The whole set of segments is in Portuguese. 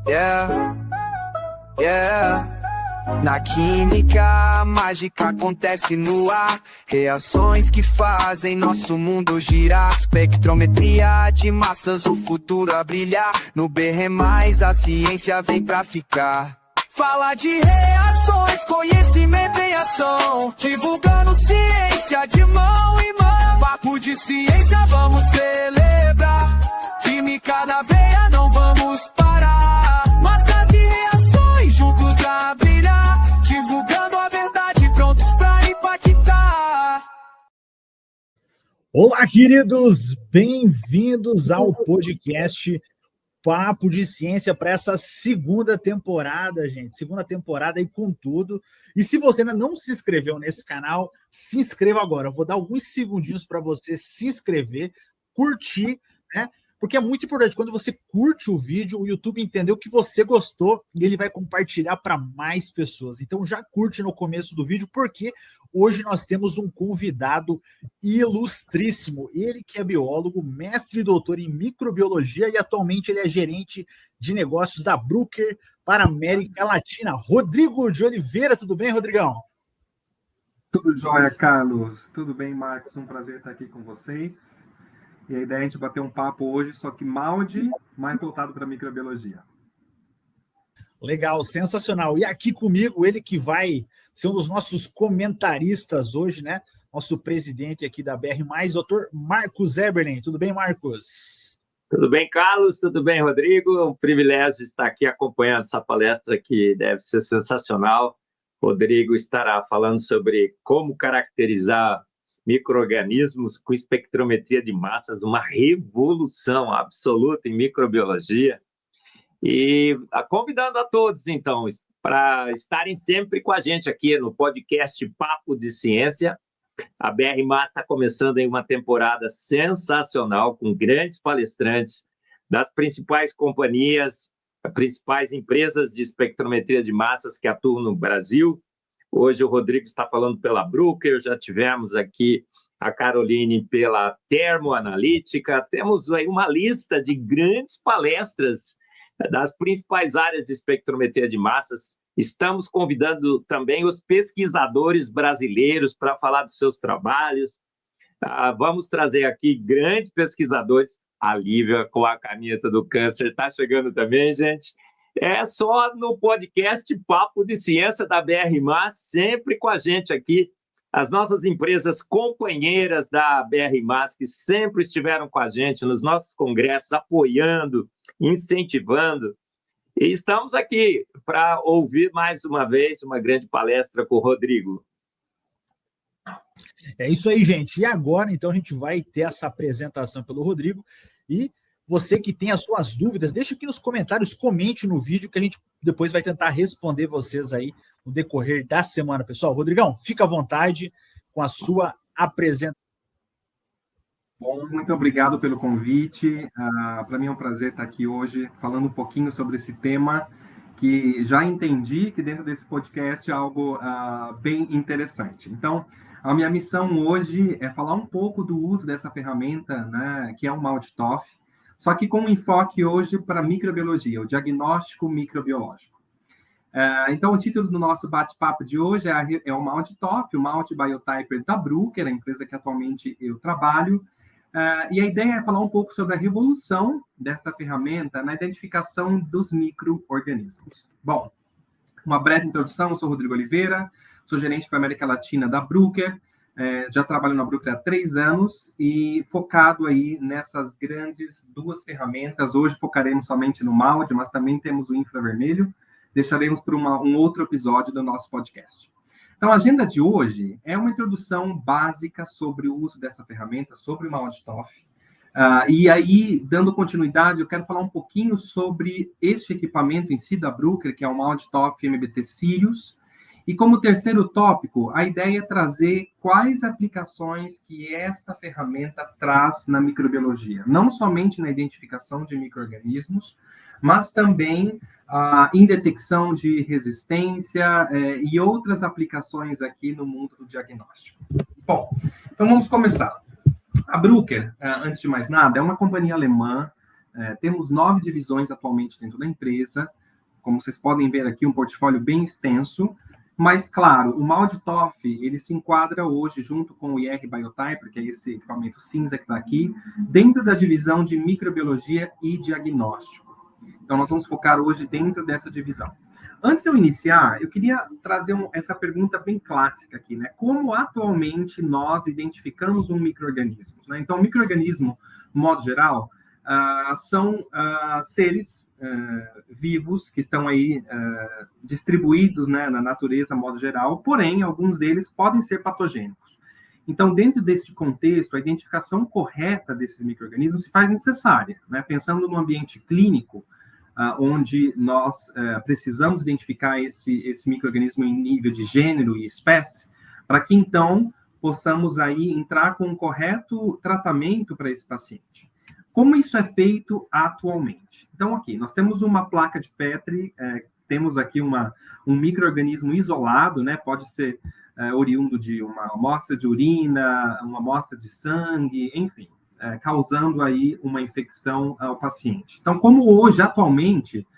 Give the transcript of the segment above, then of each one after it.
Yeah, yeah. Na química, a mágica acontece no ar. Reações que fazem nosso mundo girar. Espectrometria de massas, o futuro a brilhar. No BR+, a ciência vem pra ficar. Fala de reações, conhecimento em ação. Divulgando ciência de mão em mão. Papo de ciência, vamos celebrar. Química na veia, não vamos parar. Massas e reações, juntos a brilhar. Divulgando a verdade, prontos pra impactar. Olá, queridos! Bem-vindos ao podcast Papo de Ciência para essa segunda temporada, gente. Segunda temporada e com tudo. E se você ainda não se inscreveu nesse canal, se inscreva agora. Eu vou dar alguns segundinhos para você se inscrever, curtir, né? Porque é muito importante, quando você curte o vídeo, o YouTube entendeu que você gostou e ele vai compartilhar para mais pessoas. Então já curte no começo do vídeo, porque hoje nós temos um convidado ilustríssimo. Ele que é biólogo, mestre e doutor em microbiologia e atualmente ele é gerente de negócios da Bruker para a América Latina. Rodrigo de Oliveira, tudo bem, Rodrigão? Tudo jóia, Carlos. Tudo bem, Marcos? Um prazer estar aqui com vocês. E a ideia é a gente bater um papo hoje, só que molde, mais voltado para a microbiologia. Legal, sensacional. E aqui comigo, ele que vai ser um dos nossos comentaristas hoje, né? Nosso presidente aqui da BR+, doutor Marcos Eberlen. Tudo bem, Marcos? Tudo bem, Carlos? Tudo bem, Rodrigo? Um privilégio estar aqui acompanhando essa palestra que deve ser sensacional. Rodrigo estará falando sobre como caracterizar micro-organismos com espectrometria de massas, uma revolução absoluta em microbiologia. E convidando a todos, então, para estarem sempre com a gente aqui no podcast Papo de Ciência. A BR+ está começando em uma temporada sensacional, com grandes palestrantes das principais companhias, principais empresas de espectrometria de massas que atuam no Brasil. Hoje o Rodrigo está falando pela Bruker, já tivemos aqui a Caroline pela Termoanalítica. Temos aí uma lista de grandes palestras das principais áreas de espectrometria de massas. Estamos convidando também os pesquisadores brasileiros para falar dos seus trabalhos. Vamos trazer aqui grandes pesquisadores. A Lívia com a caneta do câncer está chegando também, gente. É só no podcast Papo de Ciência da BR+, sempre com a gente aqui, as nossas empresas companheiras da BR+, que sempre estiveram com a gente nos nossos congressos, apoiando, incentivando. E estamos aqui para ouvir mais uma vez uma grande palestra com o Rodrigo. É isso aí, gente. E agora, então, a gente vai ter essa apresentação pelo Rodrigo e você que tem as suas dúvidas, deixa aqui nos comentários, comente no vídeo que a gente depois vai tentar responder vocês aí no decorrer da semana, pessoal. Rodrigão, fica à vontade com a sua apresentação. Bom, muito obrigado pelo convite. Para mim é um prazer estar aqui hoje falando um pouquinho sobre esse tema que já entendi que dentro desse podcast é algo bem interessante. Então, a minha missão hoje é falar um pouco do uso dessa ferramenta, né, que é o MALDI-TOF, só que com um enfoque hoje para microbiologia, o diagnóstico microbiológico. Então, o título do nosso bate-papo de hoje é o MALDI-TOF, o Multi Biotyper da Bruker, a empresa que atualmente eu trabalho. E a ideia é falar um pouco sobre a revolução desta ferramenta na identificação dos micro-organismos. Bom, uma breve introdução, eu sou Rodrigo Oliveira, sou gerente para a América Latina da Bruker, já trabalho na Bruker há 3 anos e focado aí nessas grandes 2 ferramentas. Hoje focaremos somente no MALDI, mas também temos o infravermelho. Deixaremos para um outro episódio do nosso podcast. Então, a agenda de hoje é uma introdução básica sobre o uso dessa ferramenta, sobre o MALDI-TOF. E aí, dando continuidade, eu quero falar um pouquinho sobre este equipamento em si da Bruker, que é o MALDI-TOF MBT Sirius. E como terceiro tópico, a ideia é trazer quais aplicações que esta ferramenta traz na microbiologia. Não somente na identificação de micro-organismos, mas também em detecção de resistência e outras aplicações aqui no mundo do diagnóstico. Bom, então vamos começar. A Bruker, antes de mais nada, é uma companhia alemã Temos 9 divisões atualmente dentro da empresa. Como vocês podem ver aqui, um portfólio bem extenso. Mas, claro, o MALDI-TOF, ele se enquadra hoje, junto com o IR Biotyper, que é esse equipamento cinza que está aqui, dentro da divisão de microbiologia e diagnóstico. Então, nós vamos focar hoje dentro dessa divisão. Antes de eu iniciar, eu queria trazer essa pergunta bem clássica aqui, né? Como atualmente nós identificamos um micro-organismo, né? Então, o micro-organismo, de modo geral, são seres vivos que estão aí distribuídos, né, na natureza, de modo geral, porém, alguns deles podem ser patogênicos. Então, dentro desse contexto, a identificação correta desses micro-organismos se faz necessária, né? Pensando no ambiente clínico, onde nós precisamos identificar esse micro-organismo em nível de gênero e espécie, para que, então, possamos aí entrar com um correto tratamento para esse paciente. Como isso é feito atualmente? Então, aqui, nós temos uma placa de Petri, temos aqui um micro-organismo isolado, né? Pode ser oriundo de uma amostra de urina, uma amostra de sangue, enfim, causando aí uma infecção ao paciente. Então, como hoje, atualmente,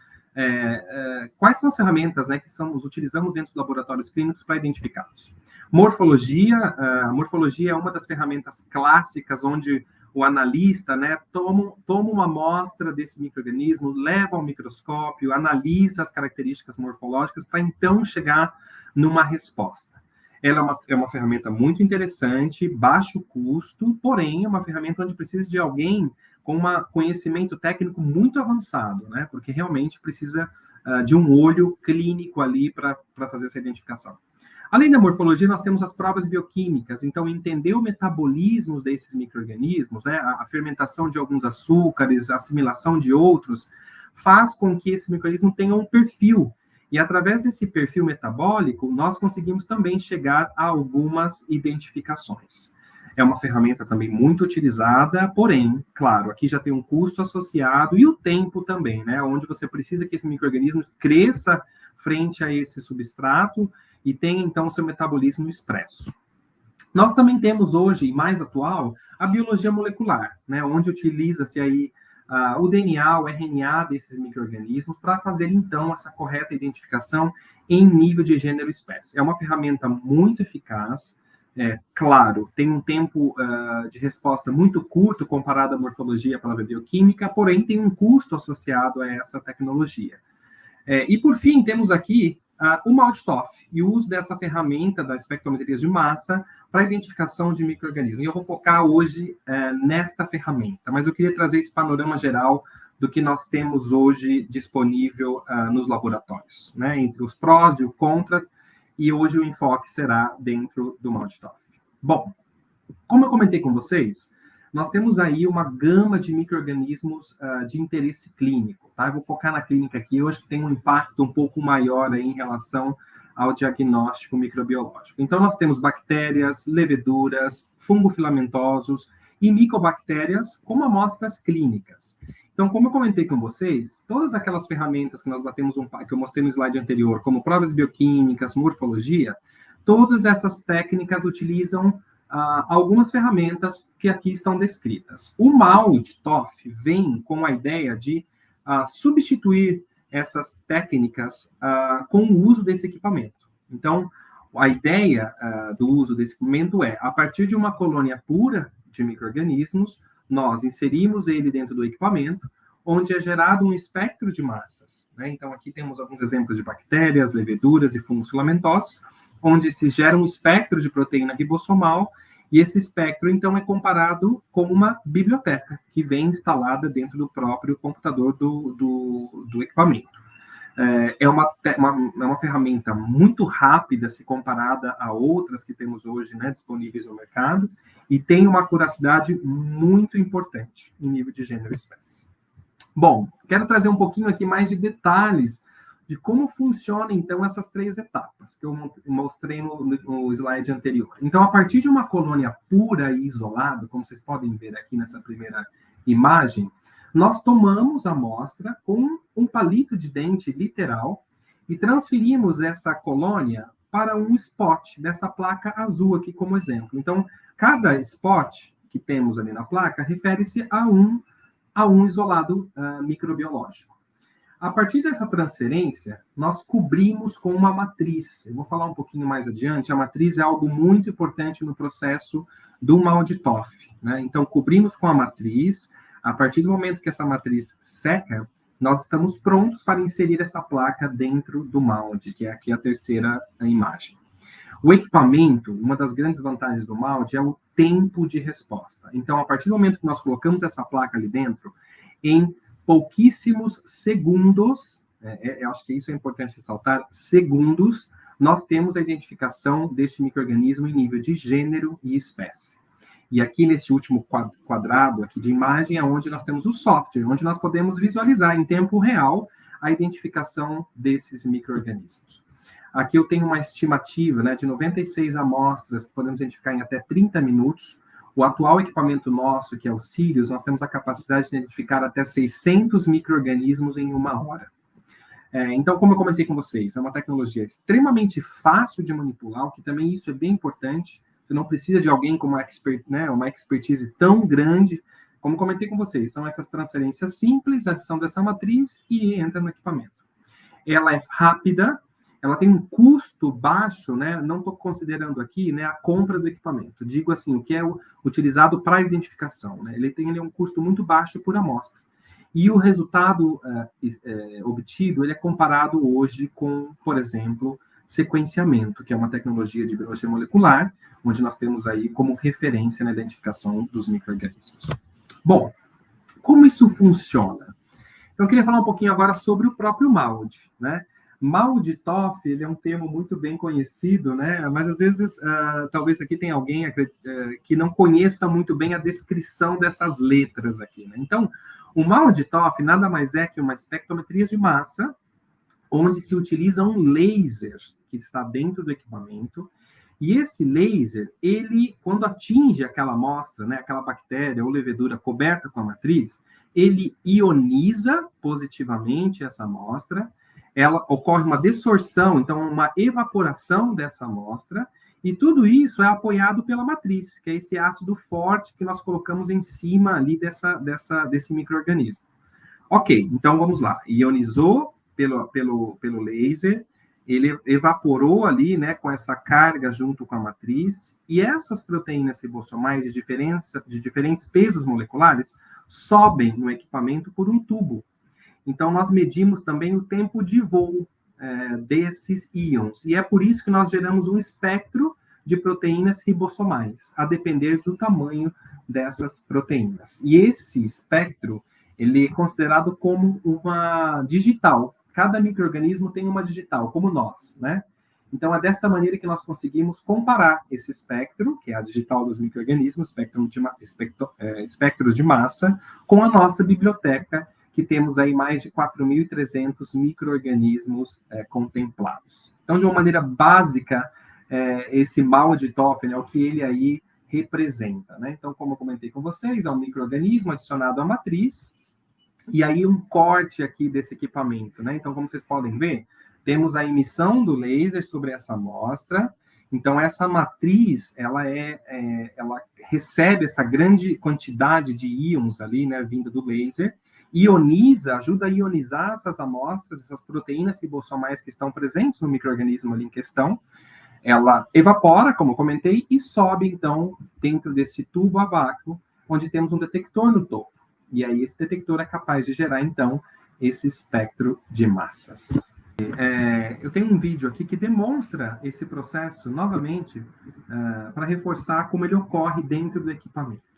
quais são as ferramentas, né, que utilizamos dentro dos laboratórios clínicos para identificá-los? Morfologia, a morfologia é uma das ferramentas clássicas onde o analista, né, toma uma amostra desse micro-organismo, leva ao microscópio, analisa as características morfológicas para então chegar numa resposta. Ela é uma ferramenta muito interessante, baixo custo, porém é uma ferramenta onde precisa de alguém com um conhecimento técnico muito avançado, né, porque realmente precisa de um olho clínico ali para fazer essa identificação. Além da morfologia, nós temos as provas bioquímicas. Então, entender o metabolismo desses micro-organismos, né, a fermentação de alguns açúcares, a assimilação de outros, faz com que esse micro-organismo tenha um perfil. E, através desse perfil metabólico, nós conseguimos também chegar a algumas identificações. É uma ferramenta também muito utilizada, porém, claro, aqui já tem um custo associado e o tempo também, né, onde você precisa que esse micro-organismo cresça frente a esse substrato e tem, então, seu metabolismo expresso. Nós também temos hoje, e mais atual, a biologia molecular, né, onde utiliza-se aí o DNA, o RNA desses micro-organismos para fazer, então, essa correta identificação em nível de gênero e espécie. É uma ferramenta muito eficaz, claro, tem um tempo de resposta muito curto comparado à morfologia pela bioquímica, porém tem um custo associado a essa tecnologia. E, por fim, temos aqui o MALDI-TOF e o uso dessa ferramenta da espectrometria de massa para a identificação de micro-organismos. E eu vou focar hoje nesta ferramenta, mas eu queria trazer esse panorama geral do que nós temos hoje disponível nos laboratórios, né, entre os prós e os contras, e hoje o enfoque será dentro do MALDI-TOF. Bom, como eu comentei com vocês, nós temos aí uma gama de micro-organismos de interesse clínico, tá? Eu vou focar na clínica aqui, eu acho que tem um impacto um pouco maior aí em relação ao diagnóstico microbiológico. Então, nós temos bactérias, leveduras, fungofilamentosos e micobactérias como amostras clínicas. Então, como eu comentei com vocês, todas aquelas ferramentas que nós batemos que eu mostrei no slide anterior, como provas bioquímicas, morfologia, todas essas técnicas utilizam algumas ferramentas que aqui estão descritas. O MALDI-TOF vem com a ideia de substituir essas técnicas com o uso desse equipamento. Então, a ideia do uso desse equipamento é, a partir de uma colônia pura de micro-organismos, nós inserimos ele dentro do equipamento, onde é gerado um espectro de massas, né? Então, aqui temos alguns exemplos de bactérias, leveduras e fungos filamentosos, onde se gera um espectro de proteína ribossomal, e esse espectro, então, é comparado com uma biblioteca, que vem instalada dentro do próprio computador do equipamento. É uma ferramenta muito rápida, se comparada a outras que temos hoje, né, disponíveis no mercado, e tem uma acuracidade muito importante em nível de gênero e espécie. Bom, quero trazer um pouquinho aqui mais de detalhes de como funcionam, então, essas 3 etapas que eu mostrei no slide anterior. Então, a partir de uma colônia pura e isolada, como vocês podem ver aqui nessa primeira imagem, nós tomamos a amostra com um palito de dente literal e transferimos essa colônia para um spot dessa placa azul aqui como exemplo. Então, cada spot que temos ali na placa refere-se a um a um isolado microbiológico. A partir dessa transferência, nós cobrimos com uma matriz. Eu vou falar um pouquinho mais adiante. A matriz é algo muito importante no processo do mal de TOF, né? Então, cobrimos com a matriz. A partir do momento que essa matriz seca, nós estamos prontos para inserir essa placa dentro do molde, que é aqui a terceira imagem. O equipamento, uma das grandes vantagens do molde é o tempo de resposta. Então, a partir do momento que nós colocamos essa placa ali dentro, em pouquíssimos segundos, eu acho que isso é importante ressaltar, segundos, nós temos a identificação deste micro-organismo em nível de gênero e espécie. E aqui nesse último quadrado aqui de imagem é onde nós temos o software, onde nós podemos visualizar em tempo real a identificação desses micro-organismos. Aqui eu tenho uma estimativa, né, de 96 amostras que podemos identificar em até 30 minutos. O atual equipamento nosso, que é o Sirius, nós temos a capacidade de identificar até 600 micro-organismos em 1 hora. Então, como eu comentei com vocês, é uma tecnologia extremamente fácil de manipular, o que também isso é bem importante. Você não precisa de alguém com uma expertise tão grande. Como comentei com vocês, são essas transferências simples, adição dessa matriz e entra no equipamento. Ela é rápida, ela tem um custo baixo, né? Não estou considerando aqui, né, a compra do equipamento. Digo assim, o que é utilizado para identificação, né? Ele tem um custo muito baixo por amostra. E o resultado obtido, ele é comparado hoje com, por exemplo, sequenciamento, que é uma tecnologia de biologia molecular, onde nós temos aí como referência na identificação dos micro-organismos. Bom, como isso funciona? Então, eu queria falar um pouquinho agora sobre o próprio molde, né? Molde TOF, ele é um termo muito bem conhecido, né? Mas às vezes, talvez aqui tenha alguém que não conheça muito bem a descrição dessas letras aqui, né? Então, o molde TOF nada mais é que uma espectrometria de massa, onde se utiliza um laser que está dentro do equipamento, e esse laser, ele, quando atinge aquela amostra, né, aquela bactéria ou levedura coberta com a matriz, ele ioniza positivamente essa amostra, ocorre uma desorção, então uma evaporação dessa amostra, e tudo isso é apoiado pela matriz, que é esse ácido forte que nós colocamos em cima ali desse micro-organismo. Ok, então vamos lá. Ionizou pelo laser, ele evaporou ali, né, com essa carga junto com a matriz, e essas proteínas ribossomais de diferentes pesos moleculares sobem no equipamento por um tubo. Então, nós medimos também o tempo de voo desses íons. E é por isso que nós geramos um espectro de proteínas ribossomais, a depender do tamanho dessas proteínas. E esse espectro, ele é considerado como uma digital. Cada micro-organismo tem uma digital, como nós, né? Então, é dessa maneira que nós conseguimos comparar esse espectro, que é a digital dos micro-organismos, espectros de massa, com a nossa biblioteca, que temos aí mais de 4.300 micro-organismos contemplados. Então, de uma maneira básica, esse molde TOF, né, o que ele aí representa, né? Então, como eu comentei com vocês, é um micro-organismo adicionado à matriz, e aí um corte aqui desse equipamento, né? Então, como vocês podem ver, temos a emissão do laser sobre essa amostra. Então, essa matriz, ela recebe essa grande quantidade de íons ali, né, vinda do laser, ajuda a ionizar essas amostras, essas proteínas ribossomais que estão presentes no micro-organismo ali em questão. Ela evapora, como eu comentei, e sobe, então, dentro desse tubo a vácuo, onde temos um detector no topo. E aí esse detector é capaz de gerar, então, esse espectro de massas. Eu tenho um vídeo aqui que demonstra esse processo, novamente, para reforçar como ele ocorre dentro do equipamento.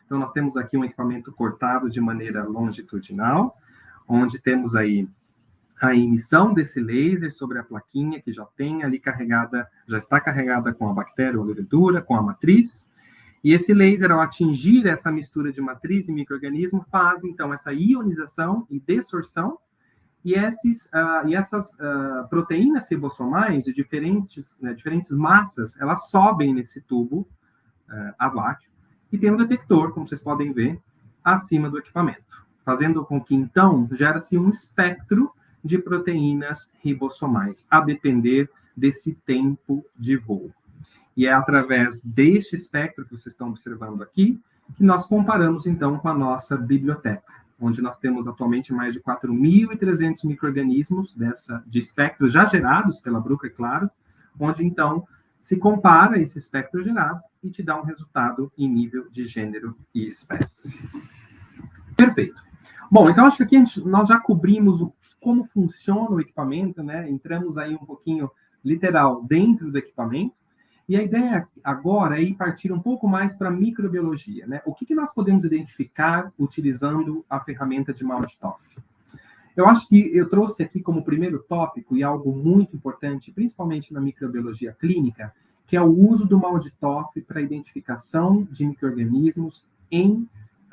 Então, nós temos aqui um equipamento cortado de maneira longitudinal, onde temos aí a emissão desse laser sobre a plaquinha, que já tem ali já está carregada com a bactéria ou levedura, com a matriz. E esse laser, ao atingir essa mistura de matriz e micro-organismo, faz, então, essa ionização e desorção, e essas proteínas ribossomais de diferentes massas, elas sobem nesse tubo a vácuo, e tem um detector, como vocês podem ver, acima do equipamento, fazendo com que, então, gera-se um espectro de proteínas ribossomais, a depender desse tempo de voo. E é através deste espectro que vocês estão observando aqui, que nós comparamos, então, com a nossa biblioteca. onde nós temos atualmente mais de 4.300 micro-organismos de espectros já gerados pela Bruker, claro, onde, então, se compara esse espectro gerado e te dá um resultado em nível de gênero e espécie. Perfeito. Bom, então acho que aqui nós já cobrimos como funciona o equipamento, né? Entramos aí um pouquinho, literal, dentro do equipamento. E a ideia agora é ir partir um pouco mais para a microbiologia, né? O que nós podemos identificar utilizando a ferramenta de MALDI-TOF? Eu acho que eu trouxe aqui como primeiro tópico, e algo muito importante, principalmente na microbiologia clínica, que é o uso do MALDI-TOF para a identificação de micro-organismos em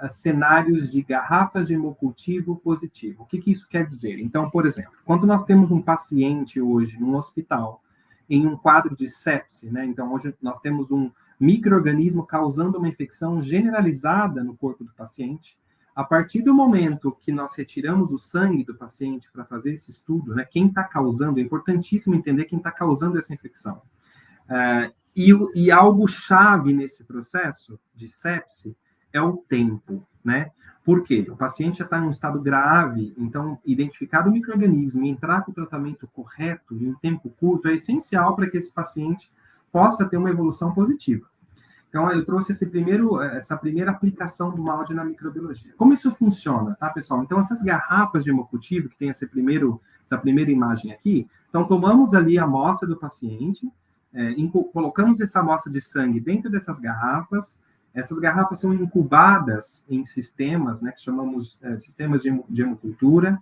cenários de garrafas de hemocultivo positivo. O que isso quer dizer? Então, por exemplo, quando nós temos um paciente hoje num hospital, em um quadro de sepse, né? Então, hoje nós temos um micro-organismo causando uma infecção generalizada no corpo do paciente. A partir do momento que nós retiramos o sangue do paciente para fazer esse estudo, né? Quem está causando, é importantíssimo entender quem está causando essa infecção. E algo chave nesse processo de sepse é o tempo, né? Por quê? O paciente já está em um estado grave, então identificar o micro-organismo e entrar com o tratamento correto em um tempo curto é essencial para que esse paciente possa ter uma evolução positiva. Então, eu trouxe essa primeira aplicação do MALDI na microbiologia. Como isso funciona, tá, pessoal? Então, essas garrafas de hemocultivo, que tem essa primeira imagem aqui, então, tomamos ali a amostra do paciente, colocamos essa amostra de sangue dentro dessas garrafas. Essas garrafas são incubadas em sistemas, né, que chamamos sistemas de hemocultura.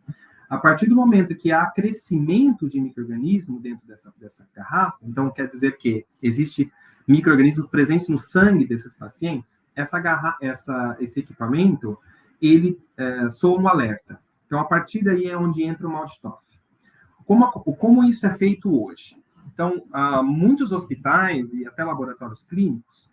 A partir do momento que há crescimento de micro-organismo dentro dessa garrafa, então quer dizer que existe micro-organismos presentes no sangue desses pacientes, esse equipamento, ele soa um alerta. Então, a partir daí é onde entra o MALDI-TOF. Como isso é feito hoje? Então, muitos hospitais e até laboratórios clínicos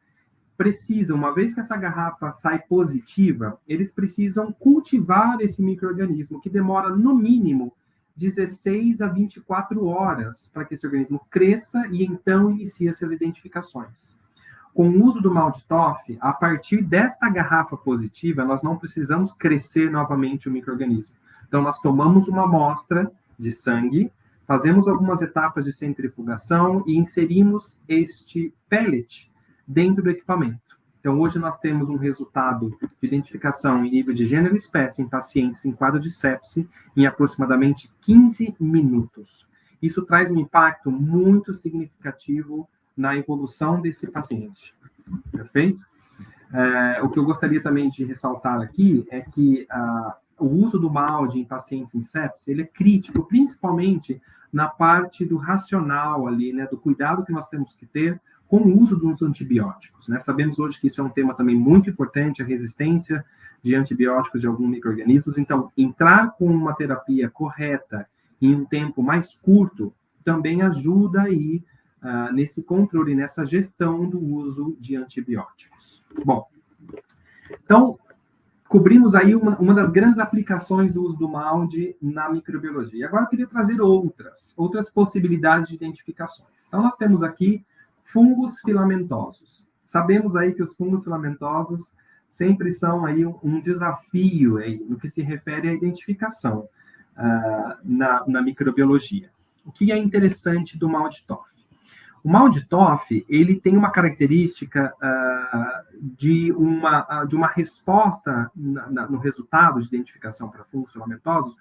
precisam, uma vez que essa garrafa sai positiva, eles precisam cultivar esse micro-organismo, que demora, no mínimo, 16 a 24 horas para que esse organismo cresça e, então, inicie-se as identificações. Com o uso do MALDI-TOF, a partir desta garrafa positiva, nós não precisamos crescer novamente o micro-organismo. Então, nós tomamos uma amostra de sangue, fazemos algumas etapas de centrifugação e inserimos este pellet dentro do equipamento. Então, hoje nós temos um resultado de identificação em nível de gênero e espécie em pacientes em quadro de sepse em aproximadamente 15 minutos. Isso traz um impacto muito significativo na evolução desse paciente. Perfeito? O que eu gostaria também de ressaltar aqui é que o uso do MALDI em pacientes em sepse, ele é crítico, principalmente na parte do racional ali, né, do cuidado que nós temos que ter com o uso dos antibióticos, né? Sabemos hoje que isso é um tema também muito importante, a resistência de antibióticos de alguns micro-organismos. Então, entrar com uma terapia correta em um tempo mais curto também ajuda aí nesse controle, nessa gestão do uso de antibióticos. Bom, então, cobrimos aí uma das grandes aplicações do uso do MALDI na microbiologia. Agora, eu queria trazer outras possibilidades de identificações. Então, nós temos aqui fungos filamentosos. Sabemos aí que os fungos filamentosos sempre são aí um desafio aí, no que se refere à identificação na microbiologia. O que é interessante do MALDI-TOF? O MALDI-TOF, ele tem uma característica de uma resposta no resultado de identificação para fungos filamentosos,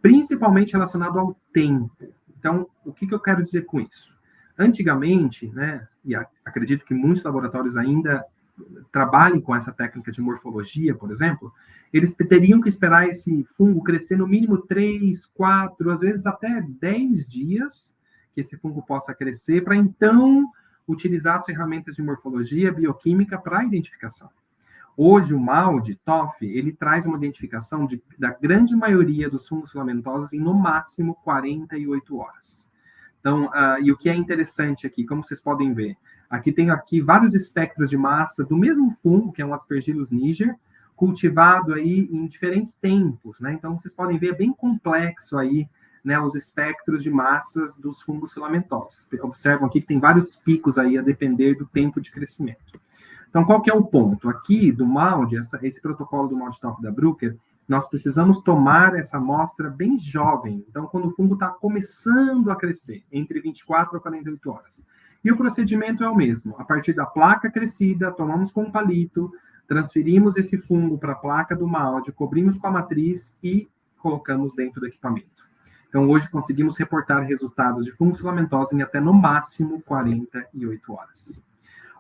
principalmente relacionado ao tempo. Então, o que eu quero dizer com isso? Antigamente, né, e acredito que muitos laboratórios ainda trabalhem com essa técnica de morfologia, por exemplo, eles teriam que esperar esse fungo crescer no mínimo 3, 4, às vezes até 10 dias, que esse fungo possa crescer, para então utilizar as ferramentas de morfologia bioquímica para a identificação. Hoje, o MALDI-TOF, ele traz uma identificação da grande maioria dos fungos filamentosos em, no máximo, 48 horas. Então, e o que é interessante aqui, como vocês podem ver, tem vários espectros de massa do mesmo fungo, que é um Aspergillus niger, cultivado aí em diferentes tempos, né? Então, vocês podem ver, é bem complexo aí, né, os espectros de massas dos fungos filamentosos. Observam aqui que tem vários picos aí a depender do tempo de crescimento. Então, qual que é o ponto? Aqui, do MALDI, esse protocolo do MALDI-TOF da Bruker, nós precisamos tomar essa amostra bem jovem, então quando o fungo está começando a crescer, entre 24 a 48 horas. E o procedimento é o mesmo, a partir da placa crescida, tomamos com um palito, transferimos esse fungo para a placa do molde, cobrimos com a matriz e colocamos dentro do equipamento. Então, hoje conseguimos reportar resultados de fungos filamentosos em até, no máximo, 48 horas.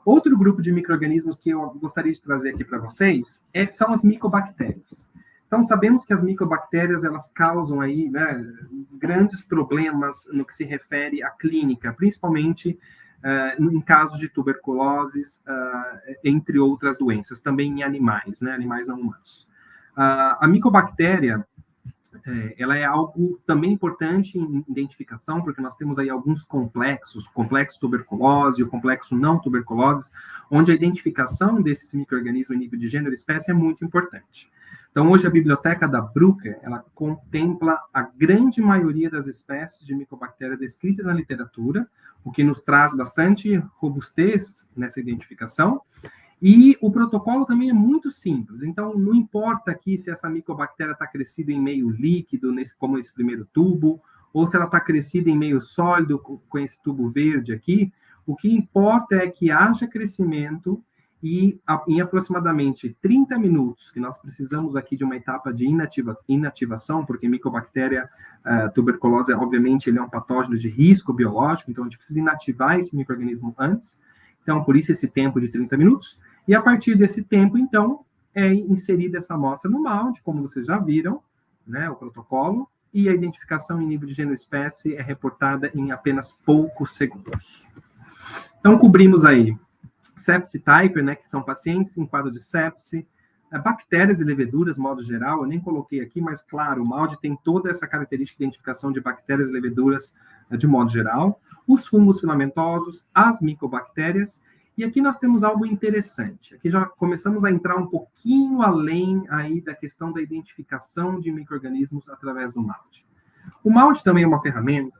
Outro grupo de micro-organismos que eu gostaria de trazer aqui para vocês são as micobactérias. Então, sabemos que as micobactérias, elas causam aí, né, grandes problemas no que se refere à clínica, principalmente em casos de tuberculose, entre outras doenças, também em animais, né, animais não humanos. A micobactéria, ela é algo também importante em identificação, porque nós temos aí alguns complexos, o complexo tuberculose e o complexo não tuberculose, onde a identificação desses micro-organismos em nível de gênero e espécie é muito importante. Então, hoje a biblioteca da Bruker, ela contempla a grande maioria das espécies de micobactéria descritas na literatura, o que nos traz bastante robustez nessa identificação. E o protocolo também é muito simples. Então, não importa aqui se essa micobactéria está crescida em meio líquido, como esse primeiro tubo, ou se ela está crescida em meio sólido, com esse tubo verde aqui. O que importa é que haja crescimento e em aproximadamente 30 minutos, que nós precisamos aqui de uma etapa de inativação, porque micobactéria tuberculose, obviamente, ele é um patógeno de risco biológico, então a gente precisa inativar esse micro-organismo antes. Então, por isso esse tempo de 30 minutos. E a partir desse tempo, então, é inserida essa amostra no molde, como vocês já viram, né, o protocolo, e a identificação em nível de gênero e espécie é reportada em apenas poucos segundos. Então, cobrimos aí sepsi type, né, que são pacientes em quadro de sepse, bactérias e leveduras, modo geral, eu nem coloquei aqui, mas, claro, o molde tem toda essa característica de identificação de bactérias e leveduras de modo geral, os fungos filamentosos, as micobactérias, e aqui nós temos algo interessante. Aqui já começamos a entrar um pouquinho além aí da questão da identificação de micro-organismos através do molde. O molde também é uma ferramenta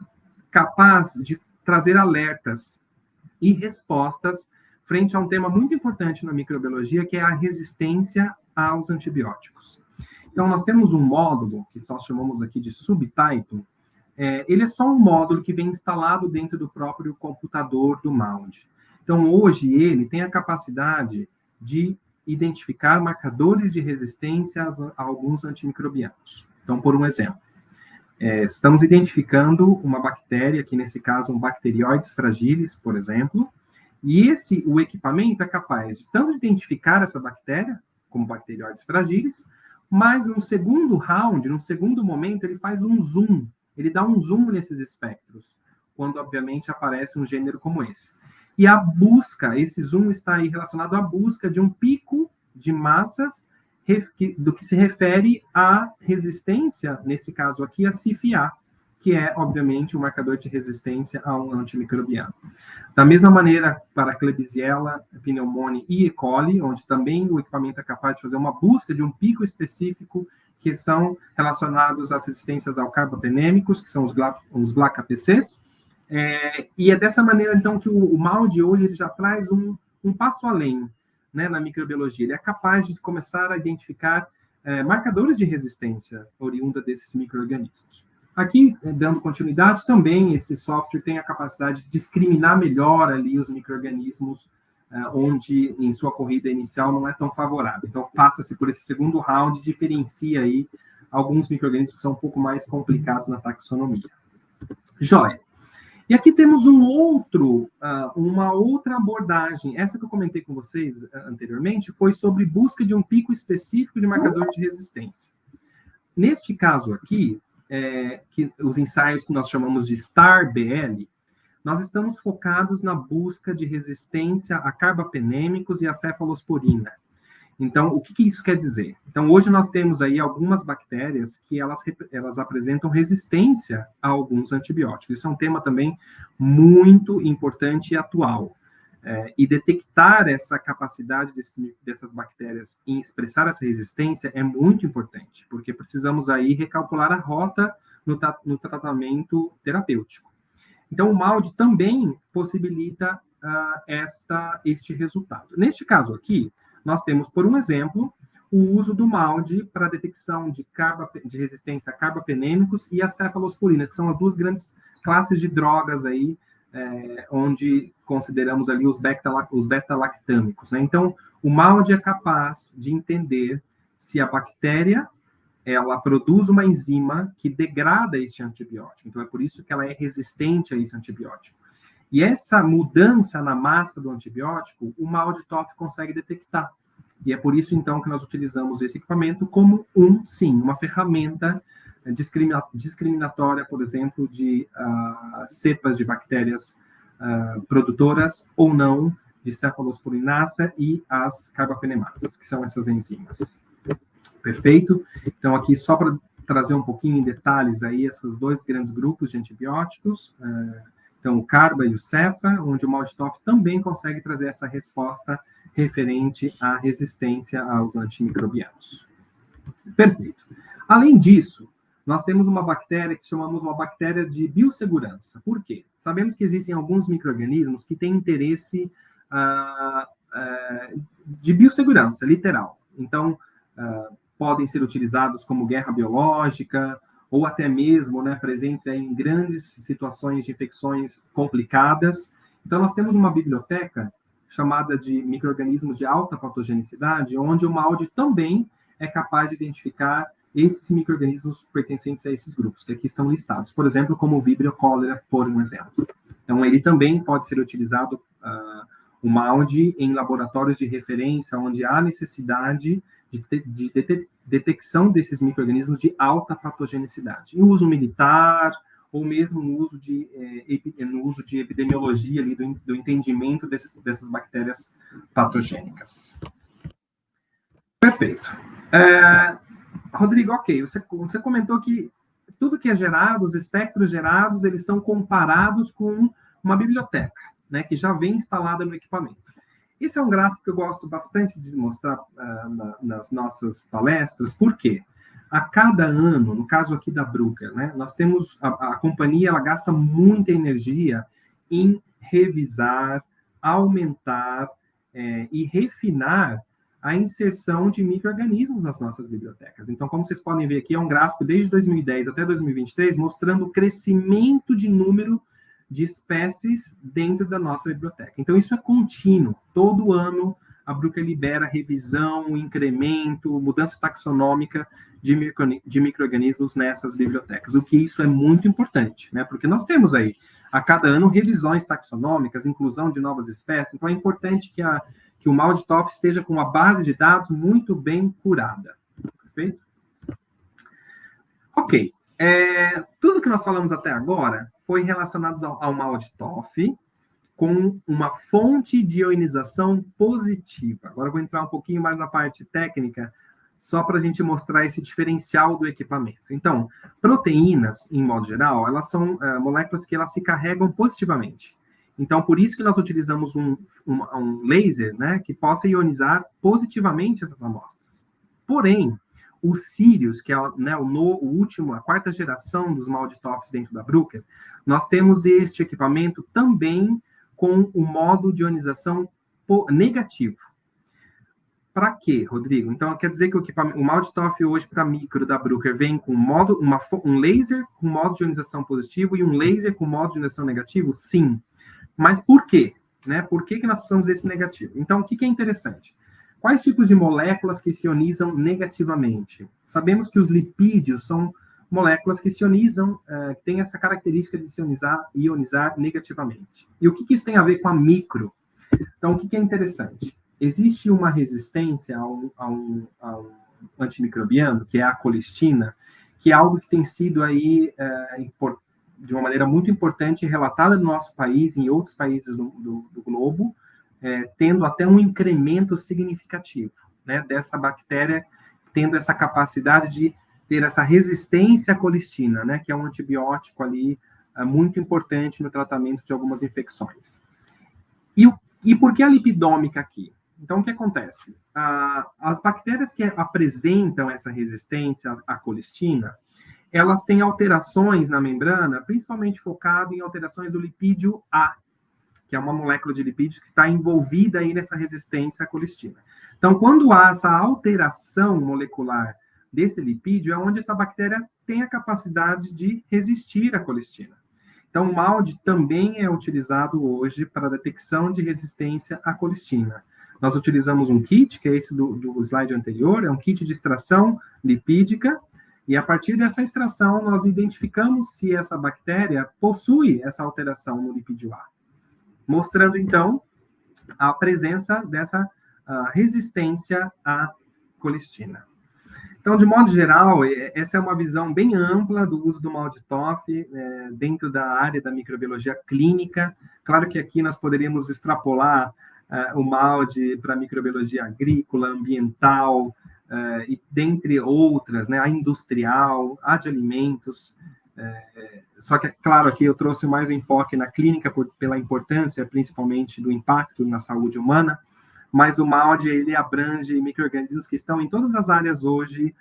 capaz de trazer alertas e respostas frente a um tema muito importante na microbiologia, que é a resistência aos antibióticos. Então, nós temos um módulo, que nós chamamos aqui de subtype. Ele é só um módulo que vem instalado dentro do próprio computador do molde. Então, hoje, ele tem a capacidade de identificar marcadores de resistência a alguns antimicrobianos. Então, por um exemplo, estamos identificando uma bactéria, aqui nesse caso, um Bacteroides fragilis, por exemplo, e o equipamento é capaz de tanto identificar essa bactéria, como Bacteroides fragilis, mas no segundo round, no segundo momento, ele faz um zoom, ele dá um zoom nesses espectros, quando, obviamente, aparece um gênero como esse. E a busca, esse zoom está aí relacionado à busca de um pico de massas do que se refere à resistência, nesse caso aqui, a CIF-A, que é, obviamente, um marcador de resistência a um antimicrobiano. Da mesma maneira, para Klebsiella, Pneumoniae e E. coli, onde também o equipamento é capaz de fazer uma busca de um pico específico que são relacionados às resistências ao carbapenêmicos, que são os GLAC-APCs. E é dessa maneira, então, que o molde hoje ele já traz um passo além, né, na microbiologia. Ele é capaz de começar a identificar marcadores de resistência oriunda desses micro-organismos. Aqui, dando continuidade, também esse software tem a capacidade de discriminar melhor ali os micro-organismos onde, em sua corrida inicial, não é tão favorável. Então, passa-se por esse segundo round e diferencia aí alguns micro-organismos que são um pouco mais complicados na taxonomia. Joia. E aqui temos uma outra abordagem. Essa que eu comentei com vocês anteriormente foi sobre busca de um pico específico de marcador de resistência. Neste caso aqui, que os ensaios que nós chamamos de STAR-BL, nós estamos focados na busca de resistência a carbapenêmicos e a cefalosporina. Então, o que isso quer dizer? Então, hoje nós temos aí algumas bactérias que elas apresentam resistência a alguns antibióticos. Isso é um tema também muito importante e atual. E detectar essa capacidade dessas bactérias em expressar essa resistência é muito importante, porque precisamos aí recalcular a rota no tratamento terapêutico. Então, o molde também possibilita este resultado. Neste caso aqui, nós temos, por um exemplo, o uso do MALDI para a detecção de resistência a carbapenêmicos e a cefalosporina, que são as duas grandes classes de drogas aí, onde consideramos ali os beta-lactâmicos, né? Então, o MALDI é capaz de entender se a bactéria ela produz uma enzima que degrada este antibiótico. Então, é por isso que ela é resistente a esse antibiótico. E essa mudança na massa do antibiótico, o MALDI-TOF consegue detectar. E é por isso, então, que nós utilizamos esse equipamento como uma ferramenta discriminatória, por exemplo, de cepas de bactérias produtoras ou não de cefalosporinácea e as carbapenemases, que são essas enzimas. Perfeito? Então, aqui, só para trazer um pouquinho em detalhes aí, esses dois grandes grupos de antibióticos, então, o carba e o cefa, onde o MALDI-TOF também consegue trazer essa resposta referente à resistência aos antimicrobianos. Perfeito. Além disso, nós temos uma bactéria que chamamos uma bactéria de biossegurança. Por quê? Sabemos que existem alguns micro-organismos que têm interesse de biossegurança, literal. Então, podem ser utilizados como guerra biológica, ou até mesmo, né, presentes aí em grandes situações de infecções complicadas. Então, nós temos uma biblioteca chamada de micro-organismos de alta patogenicidade, onde o MALDI também é capaz de identificar esses micro-organismos pertencentes a esses grupos, que aqui estão listados, por exemplo, como o Vibrio cholera, por um exemplo. Então, ele também pode ser utilizado, o MALDI, em laboratórios de referência, onde há necessidade de detecção desses micro-organismos de alta patogenicidade. Em uso militar, ou mesmo no uso de epidemiologia, ali, do entendimento dessas bactérias patogênicas. Perfeito. Rodrigo, ok, você comentou que tudo que é gerado, os espectros gerados, eles são comparados com uma biblioteca, né, que já vem instalada no equipamento. Esse é um gráfico que eu gosto bastante de mostrar nas nossas palestras, porque a cada ano, no caso aqui da Bruker, né, nós temos, a companhia ela gasta muita energia em revisar, aumentar e refinar a inserção de micro-organismos nas nossas bibliotecas. Então, como vocês podem ver aqui, é um gráfico desde 2010 até 2023, mostrando o crescimento de número de espécies dentro da nossa biblioteca. Então, isso é contínuo. Todo ano, a Bruker libera revisão, incremento, mudança taxonômica de micro-organismos nessas bibliotecas, o que isso é muito importante, né? Porque nós temos aí, a cada ano, revisões taxonômicas, inclusão de novas espécies, então é importante que o MALDI-TOF esteja com uma base de dados muito bem curada. Perfeito? Ok. Tudo que nós falamos até agora foi relacionado ao MALDI-TOF com uma fonte de ionização positiva. Agora eu vou entrar um pouquinho mais na parte técnica, só para a gente mostrar esse diferencial do equipamento. Então, proteínas, em modo geral, elas são moléculas que elas se carregam positivamente. Então, por isso que nós utilizamos um laser, né, que possa ionizar positivamente essas amostras. Porém, o Sirius, que é, né, a quarta geração dos MALDI-TOFs dentro da Bruker, nós temos este equipamento também com o modo de ionização negativo. Para quê, Rodrigo? Então, quer dizer que o MALDI-TOF hoje para micro da Bruker vem com um laser com modo de ionização positivo e um laser com modo de ionização negativo? Sim. Mas por quê? Né? Por que nós precisamos desse negativo? Então, o que é interessante? Quais tipos de moléculas que se ionizam negativamente? Sabemos que os lipídios são moléculas que se ionizam, que têm essa característica de se ionizar negativamente. E o que isso tem a ver com a micro? Então, o que é interessante? Existe uma resistência a um antimicrobiano, que é a colistina, que é algo que tem sido aí, de uma maneira muito importante, relatada no nosso país e em outros países do globo, tendo até um incremento significativo, né, dessa bactéria, tendo essa capacidade de ter essa resistência à colistina, né, que é um antibiótico ali muito importante no tratamento de algumas infecções. E por que a lipidômica aqui? Então, o que acontece? As bactérias que apresentam essa resistência à colistina, elas têm alterações na membrana, principalmente focado em alterações do lipídio A, que é uma molécula de lipídios que está envolvida aí nessa resistência à colistina. Então, quando há essa alteração molecular desse lipídio, é onde essa bactéria tem a capacidade de resistir à colistina. Então, o MALDI também é utilizado hoje para a detecção de resistência à colistina. Nós utilizamos um kit, que é esse do slide anterior, é um kit de extração lipídica, e a partir dessa extração nós identificamos se essa bactéria possui essa alteração no lipídio A, mostrando, então, a presença dessa resistência à colistina. Então, de modo geral, essa é uma visão bem ampla do uso do MALDI-TOF dentro da área da microbiologia clínica. Claro que aqui nós poderíamos extrapolar o MALDI para a microbiologia agrícola, ambiental, e dentre outras, né, a industrial, a de alimentos. Só que, claro, aqui eu trouxe mais enfoque na clínica pela importância, principalmente, do impacto na saúde humana, mas o MALDI, ele abrange micro-organismos que estão em todas as áreas hoje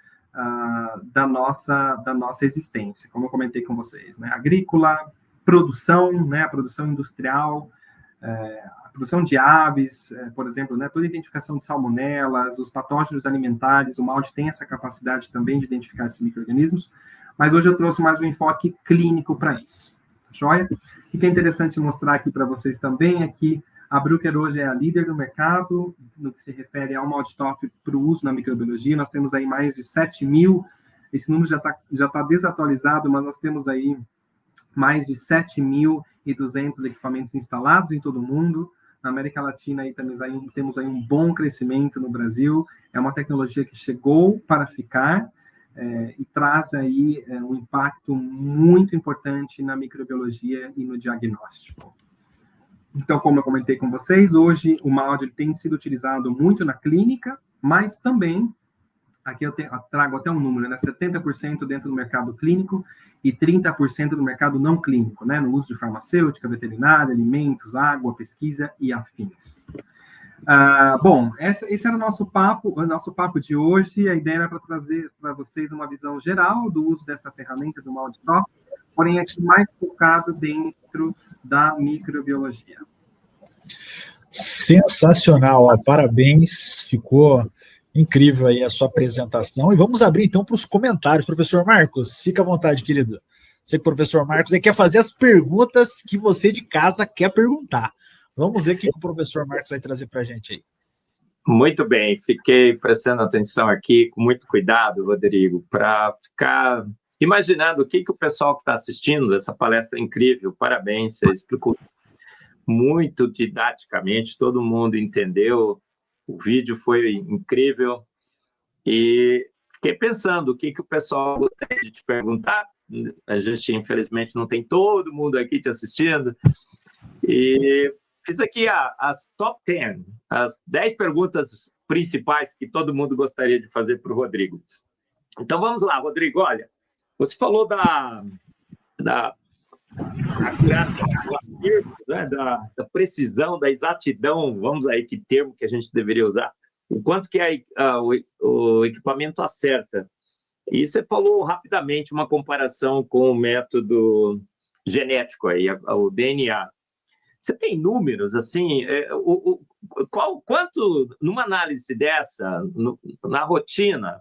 da nossa existência, como eu comentei com vocês, né? Agrícola, produção, né? A produção industrial, a produção de aves, por exemplo, né? Toda a identificação de salmonelas, os patógenos alimentares, o MALDI tem essa capacidade também de identificar esses micro-organismos, mas hoje eu trouxe mais um enfoque clínico para isso, joia? O que é interessante mostrar aqui para vocês também é que a Bruker hoje é a líder do mercado no que se refere ao MALDI-TOF para o uso na microbiologia. Nós temos aí mais de 7 mil, esse número já tá desatualizado, mas nós temos aí mais de 7.200 equipamentos instalados em todo o mundo. Na América Latina aí, temos aí um bom crescimento no Brasil. É uma tecnologia que chegou para ficar e traz aí um impacto muito importante na microbiologia e no diagnóstico. Então, como eu comentei com vocês, hoje o MALDI tem sido utilizado muito na clínica, mas também, aqui eu trago até um número, né, 70% dentro do mercado clínico e 30% do mercado não clínico, né, no uso de farmacêutica, veterinária, alimentos, água, pesquisa e afins. Bom, esse era o nosso papo de hoje. A ideia era para trazer para vocês uma visão geral do uso dessa ferramenta do MALDI-TOF, porém aqui mais focado dentro da microbiologia. Sensacional, parabéns, ficou incrível aí a sua apresentação. E vamos abrir então para os comentários. Professor Marcos, fica à vontade, querido. Sei que o professor Marcos quer fazer as perguntas que você de casa quer perguntar. Vamos ver o que o professor Marcos vai trazer para a gente aí. Muito bem, fiquei prestando atenção aqui com muito cuidado, Rodrigo, para ficar imaginando o que o pessoal que está assistindo essa palestra incrível, parabéns, você explicou muito didaticamente, todo mundo entendeu, o vídeo foi incrível, e fiquei pensando o que o pessoal gostaria de te perguntar. A gente, infelizmente, não tem todo mundo aqui te assistindo, e fiz aqui as top 10, as 10 perguntas principais que todo mundo gostaria de fazer para o Rodrigo. Então, vamos lá, Rodrigo, olha, você falou da precisão, da exatidão, vamos aí, que termo que a gente deveria usar, o quanto que o equipamento acerta. E você falou rapidamente uma comparação com o método genético, aí, o DNA. Você tem números, assim, quanto, numa análise dessa, na rotina,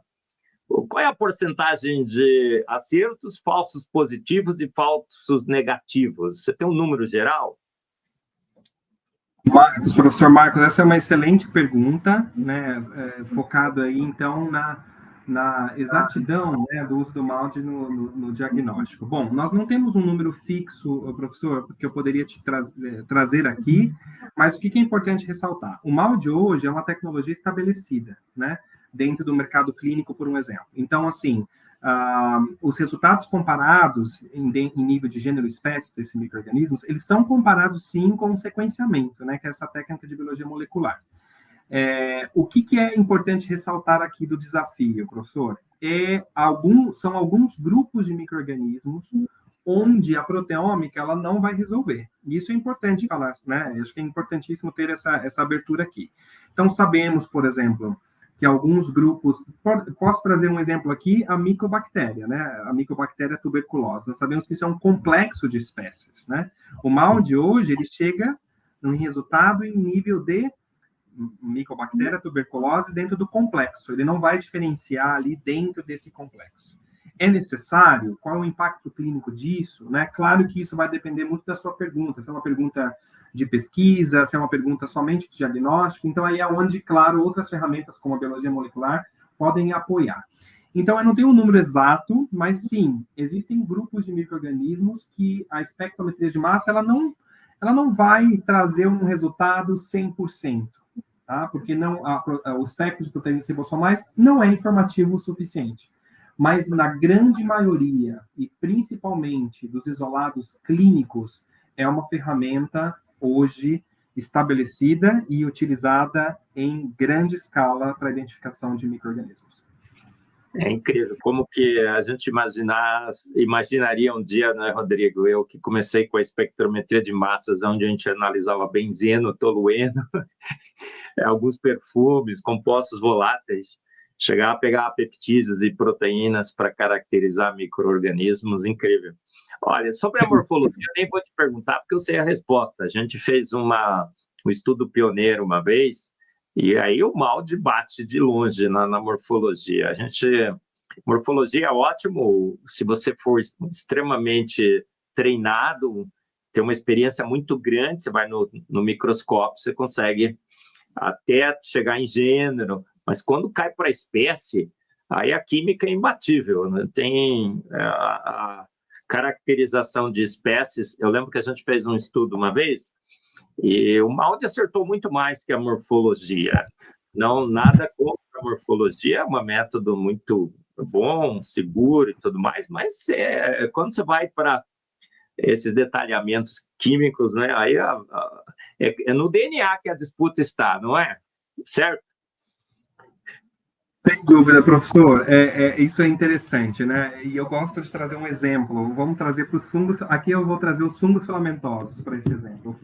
qual é a porcentagem de acertos, falsos positivos e falsos negativos? Você tem um número geral? Professor Marcos, essa é uma excelente pergunta, né? Focado aí, então, na exatidão, né, do uso do MALDI no diagnóstico. Bom, nós não temos um número fixo, professor, que eu poderia te trazer aqui, mas o que é importante ressaltar? O MALDI hoje é uma tecnologia estabelecida, né, dentro do mercado clínico, por um exemplo. Então, assim, os resultados comparados em nível de gênero e espécie desses micro-organismos, eles são comparados, sim, com o sequenciamento, né, que é essa técnica de biologia molecular. O que é importante ressaltar aqui do desafio, professor? São alguns grupos de micro-organismos onde a proteômica ela não vai resolver. Isso é importante falar, né? Acho que é importantíssimo ter essa abertura aqui. Então, sabemos, por exemplo, que alguns grupos... Posso trazer um exemplo aqui? A micobactéria, né? A micobactéria tuberculosa. Nós sabemos que isso é um complexo de espécies, né? O MALDI hoje, ele chega num resultado em nível de Mycobacteria tuberculosis dentro do complexo. Ele não vai diferenciar ali dentro desse complexo. É necessário? Qual é o impacto clínico disso? Né? Claro que isso vai depender muito da sua pergunta. Se é uma pergunta de pesquisa, se é uma pergunta somente de diagnóstico. Então, aí é onde, claro, outras ferramentas, como a biologia molecular, podem apoiar. Então, eu não tenho um número exato, mas sim, existem grupos de micro-organismos que a espectrometria de massa, ela não vai trazer um resultado 100%, tá? Porque o espectro de proteínas ribossomais não é informativo o suficiente. Mas na grande maioria, e principalmente dos isolados clínicos, é uma ferramenta hoje estabelecida e utilizada em grande escala para a identificação de micro-organismos. É incrível, como que a gente imaginaria um dia, né, Rodrigo? Eu que comecei com a espectrometria de massas, onde a gente analisava benzeno, tolueno, alguns perfumes, compostos voláteis, chegar a pegar peptídeos e proteínas para caracterizar micro-organismos, incrível. Olha, sobre a morfologia, eu nem vou te perguntar, porque eu sei a resposta. A gente fez um estudo pioneiro uma vez, e aí o MALDI bate de longe na morfologia. Morfologia é ótimo se você for extremamente treinado, tem uma experiência muito grande, você vai no microscópio, você consegue até chegar em gênero, mas quando cai para a espécie, aí a química é imbatível, né? Tem a caracterização de espécies. Eu lembro que a gente fez um estudo uma vez, e o MALDI acertou muito mais que a morfologia. Não, nada contra a morfologia, é um método muito bom, seguro e tudo mais, mas quando você vai para esses detalhamentos químicos, né, aí é no DNA que a disputa está, não é? Certo? Sem dúvida, professor. Isso é interessante, né? E eu gosto de trazer um exemplo. Vamos trazer para os fungos. Aqui eu vou trazer os fungos filamentosos para esse exemplo.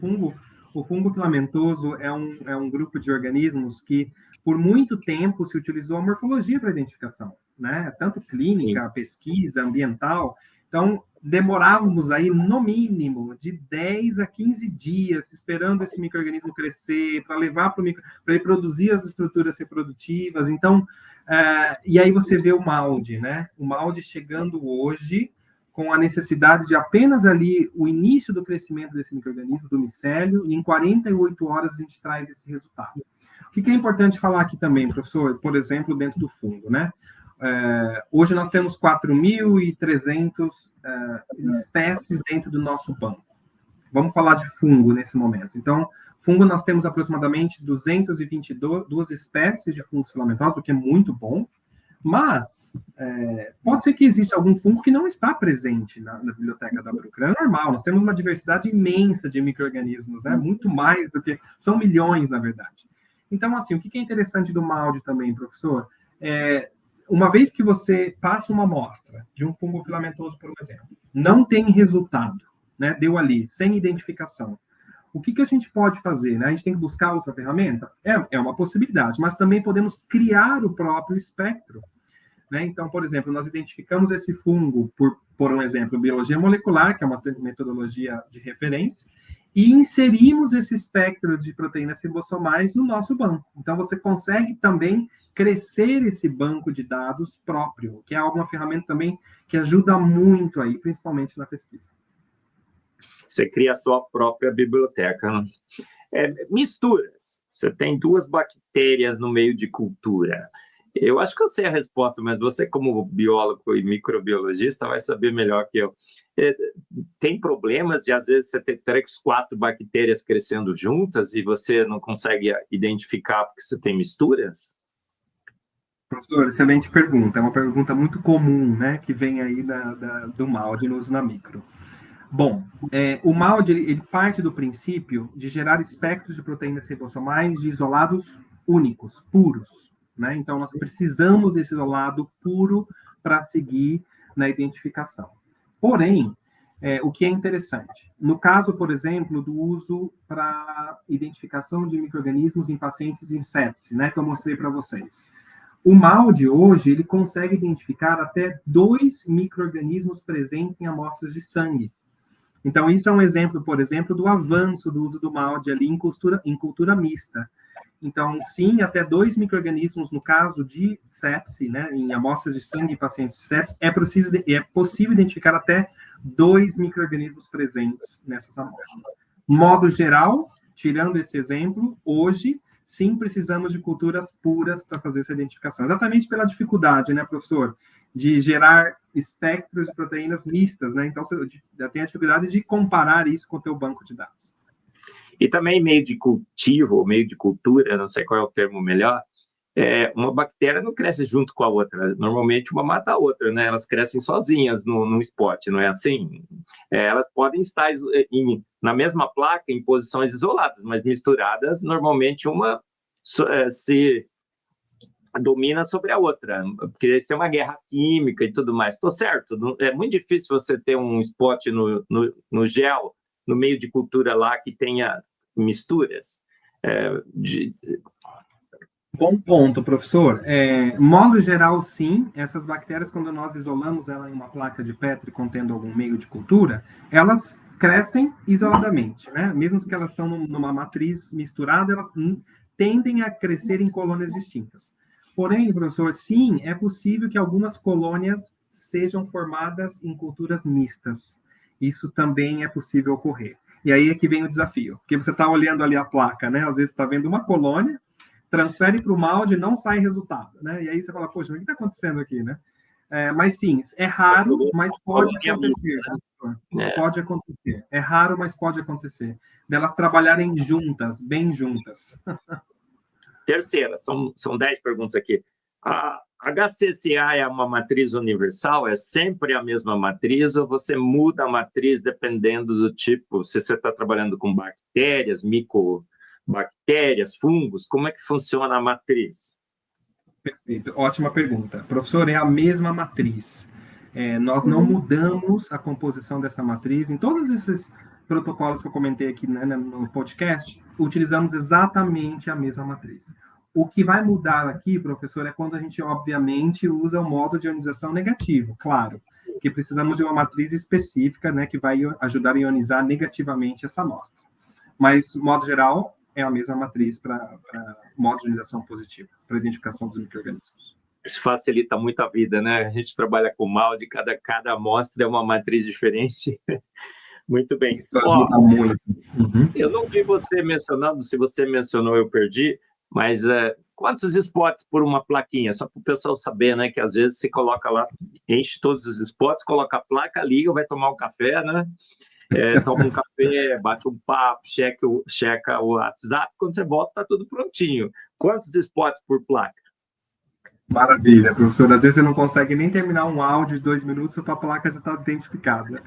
O fungo filamentoso é um grupo de organismos que, por muito tempo, se utilizou a morfologia para identificação, né? Tanto clínica, Sim. pesquisa, ambiental. Então, demorávamos aí, no mínimo, de 10 a 15 dias esperando esse micro-organismo crescer, para levar para ele produzir as estruturas reprodutivas. Então, e aí você vê o MALDI, né? O MALDI chegando hoje com a necessidade de apenas ali o início do crescimento desse micro-organismo, do micélio, e em 48 horas a gente traz esse resultado. O que é importante falar aqui também, professor? Por exemplo, dentro do fungo, né? Hoje nós temos 4.300 espécies dentro do nosso banco. Vamos falar de fungo nesse momento. Então, fungo nós temos aproximadamente 222 espécies de fungos filamentosos, o que é muito bom, mas pode ser que exista algum fungo que não está presente na biblioteca da Bruker. É normal, nós temos uma diversidade imensa de micro-organismos, né? Muito mais do que... São milhões, na verdade. Então, assim, o que é interessante do MALDI também, professor, uma vez que você passa uma amostra de um fungo filamentoso, por exemplo, não tem resultado, né? Deu ali, sem identificação. O que a gente pode fazer? Né? A gente tem que buscar outra ferramenta? É uma possibilidade, mas também podemos criar o próprio espectro. Né? Então, por exemplo, nós identificamos esse fungo por um exemplo, biologia molecular, que é uma metodologia de referência, e inserimos esse espectro de proteínas ribossomais no nosso banco. Então, você consegue também crescer esse banco de dados próprio, que é uma ferramenta também que ajuda muito aí, principalmente na pesquisa. Você cria a sua própria biblioteca. Né? Misturas. Você tem 2 bactérias no meio de cultura. Eu acho que eu sei a resposta, mas você, como biólogo e microbiologista, vai saber melhor que eu. Tem problemas de, às vezes, você ter 3, 4 bactérias crescendo juntas e você não consegue identificar porque você tem misturas? Professor, excelente pergunta. É uma pergunta muito comum, né, que vem aí do MALDI no uso na micro. Bom, o MALDI ele parte do princípio de gerar espectros de proteínas ribossomais de isolados únicos, puros. Né? Então, nós precisamos desse isolado puro para seguir na identificação. Porém, o que é interessante, no caso, por exemplo, do uso para identificação de micro-organismos em pacientes em sepse, né, que eu mostrei para vocês. O MALDI, hoje, ele consegue identificar até 2 micro-organismos presentes em amostras de sangue. Então, isso é um exemplo, por exemplo, do avanço do uso do MALDI ali em cultura mista. Então, sim, até 2 micro-organismos, no caso de sepse, né, em amostras de sangue em pacientes de sepse, é possível identificar até 2 micro-organismos presentes nessas amostras. Modo geral, tirando esse exemplo, hoje, sim, precisamos de culturas puras para fazer essa identificação. Exatamente pela dificuldade, né, professor, de gerar espectros de proteínas mistas, né? Então, você tem a dificuldade de comparar isso com o teu banco de dados. E também meio de cultivo, meio de cultura, não sei qual é o termo melhor, uma bactéria não cresce junto com a outra. Normalmente, uma mata a outra, né? Elas crescem sozinhas num spot, não é assim? Elas podem estar na mesma placa, em posições isoladas, mas misturadas, normalmente uma se domina sobre a outra, porque isso é uma guerra química e tudo mais. Estou certo? É muito difícil você ter um spot no gel, no meio de cultura lá, que tenha misturas. Bom ponto, professor. Modo geral, sim, essas bactérias, quando nós isolamos ela em uma placa de Petri contendo algum meio de cultura, elas crescem isoladamente, né? Mesmo que elas estão numa matriz misturada, elas tendem a crescer em colônias distintas. Porém, professor, sim, é possível que algumas colônias sejam formadas em culturas mistas. Isso também é possível ocorrer. E aí é que vem o desafio, porque você está olhando ali a placa, né? Às vezes está vendo uma colônia, transfere para o molde e não sai resultado, né? E aí você fala, poxa, o que está acontecendo aqui, né? Mas sim, é raro, mas pode acontecer. Pode acontecer. É raro, mas pode acontecer. Delas trabalharem juntas, bem juntas. Terceira, são 10 perguntas aqui. A HCCA é uma matriz universal? É sempre a mesma matriz ou você muda a matriz dependendo do tipo? Se você está trabalhando com bactérias, micobactérias, fungos, como é que funciona a matriz? Perfeito, ótima pergunta. Professor, é a mesma matriz. Nós não mudamos a composição dessa matriz. Em todos esses protocolos que eu comentei aqui, né, no podcast, utilizamos exatamente a mesma matriz. O que vai mudar aqui, professor, é quando a gente, obviamente, usa o modo de ionização negativo, claro, que precisamos de uma matriz específica, né, que vai ajudar a ionizar negativamente essa amostra. Mas, de modo geral, é a mesma matriz para modo de ionização positivo, para identificação dos micro-organismos. Isso facilita muito a vida, né? A gente trabalha com molde, cada amostra é uma matriz diferente. Muito bem. Isso ajuda muito. Eu não vi você mencionando, se você mencionou, eu perdi, mas quantos spots por uma plaquinha? Só para o pessoal saber, né? Que às vezes você coloca lá, enche todos os spots, coloca a placa, liga, vai tomar um café, né? Toma um café, bate um papo, checa o WhatsApp, quando você volta, está tudo prontinho. Quantos spots por placa? Maravilha, professor. Às vezes você não consegue nem terminar um áudio de 2 minutos, a tua placa já está identificada.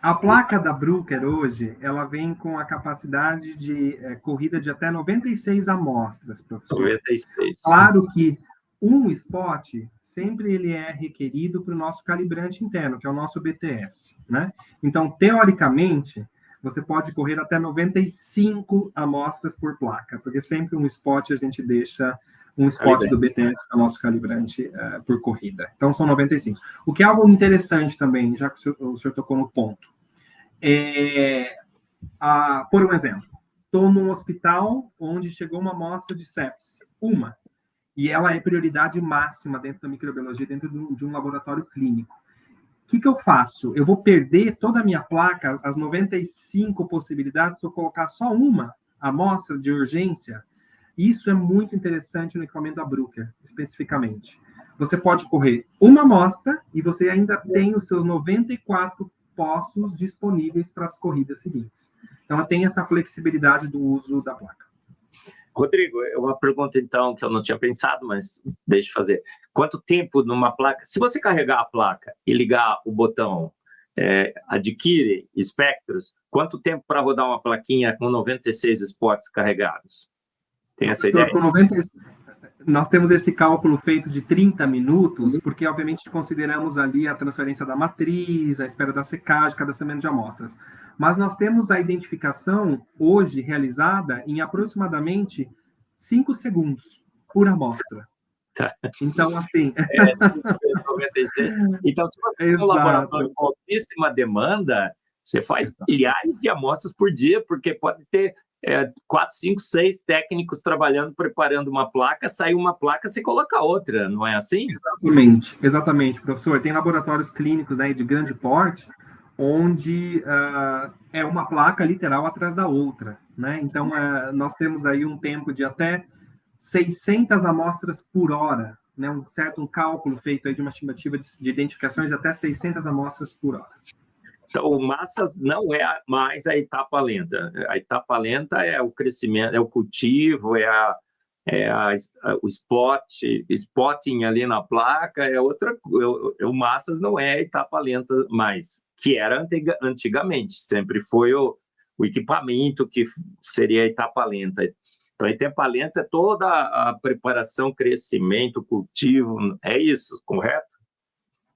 A placa da Bruker hoje, ela vem com a capacidade de corrida de até 96 amostras, professor. 96. Claro que um spot, sempre ele é requerido para o nosso calibrante interno, que é o nosso BTS, né? Então, teoricamente, você pode correr até 95 amostras por placa, porque sempre um spot a gente deixa um spot do BTS para o nosso calibrante por corrida. Então, são 95. O que é algo interessante também, já que o senhor tocou no ponto. Por um exemplo, estou num hospital onde chegou uma amostra de sepsis, e ela é prioridade máxima dentro da microbiologia, dentro de um laboratório clínico. O que eu faço? Eu vou perder toda a minha placa, as 95 possibilidades, se eu colocar só uma amostra de urgência. Isso é muito interessante no equipamento da Bruker, especificamente. Você pode correr uma amostra e você ainda tem os seus 94 poços disponíveis para as corridas seguintes. Então, tem essa flexibilidade do uso da placa. Rodrigo, uma pergunta, então, que eu não tinha pensado, mas deixa eu fazer. Quanto tempo numa placa... Se você carregar a placa e ligar o botão adquire espectros, quanto tempo para rodar uma plaquinha com 96 spots carregados? Tem essa ideia? Nós temos esse cálculo feito de 30 minutos, porque, obviamente, consideramos ali a transferência da matriz, a espera da secagem, cadastramento de amostras. Mas nós temos a identificação, hoje, realizada em aproximadamente 5 segundos por amostra. Tá. Então, assim... 96. Então, se você tem um laboratório com altíssima demanda, você faz milhares de amostras por dia, porque pode ter 4, 5, 6 técnicos trabalhando, preparando uma placa, sai uma placa, você coloca outra, não é assim? Exatamente, professor. Tem laboratórios clínicos, né, de grande porte, onde é uma placa literal atrás da outra, né? Então, nós temos aí um tempo de até 600 amostras por hora, né? Um cálculo feito aí de uma estimativa de identificações de até 600 amostras por hora. Então, o massas não é mais a etapa lenta. A etapa lenta é o crescimento, é o cultivo, o spotting ali na placa, o massas não é a etapa lenta mais, que era antigamente, sempre foi o equipamento que seria a etapa lenta. Então, a etapa lenta é toda a preparação, crescimento, cultivo, é isso, correto?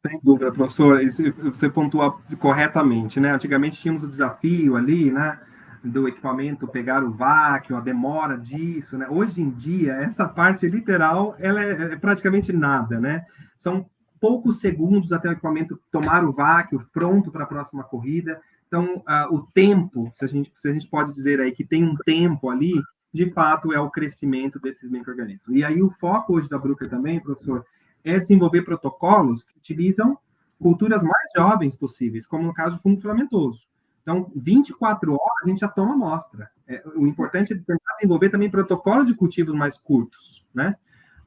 Sem dúvida, professor, você pontua corretamente, né? Antigamente tínhamos o desafio ali, né, do equipamento pegar o vácuo, a demora disso, né? Hoje em dia, essa parte literal, ela é praticamente nada, né? São poucos segundos até o equipamento tomar o vácuo, pronto para a próxima corrida. Então, o tempo, se a gente pode dizer aí que tem um tempo ali, de fato, é o crescimento desses micro-organismos. E aí o foco hoje da Bruker também, professor, é desenvolver protocolos que utilizam culturas mais jovens possíveis, como no caso do fungo filamentoso. Então, 24 horas a gente já toma amostra. O importante é tentar desenvolver também protocolos de cultivos mais curtos, né?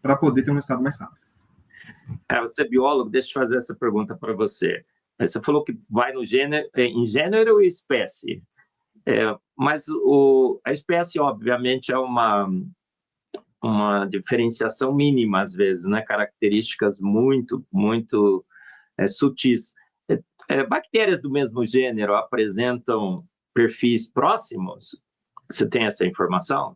Para poder ter um resultado mais rápido. Você é biólogo, deixa eu fazer essa pergunta para você. Você falou que vai no em gênero e espécie. Mas a espécie, obviamente, é uma diferenciação mínima, às vezes, né? Características muito, muito sutis. Bactérias do mesmo gênero apresentam perfis próximos? Você tem essa informação?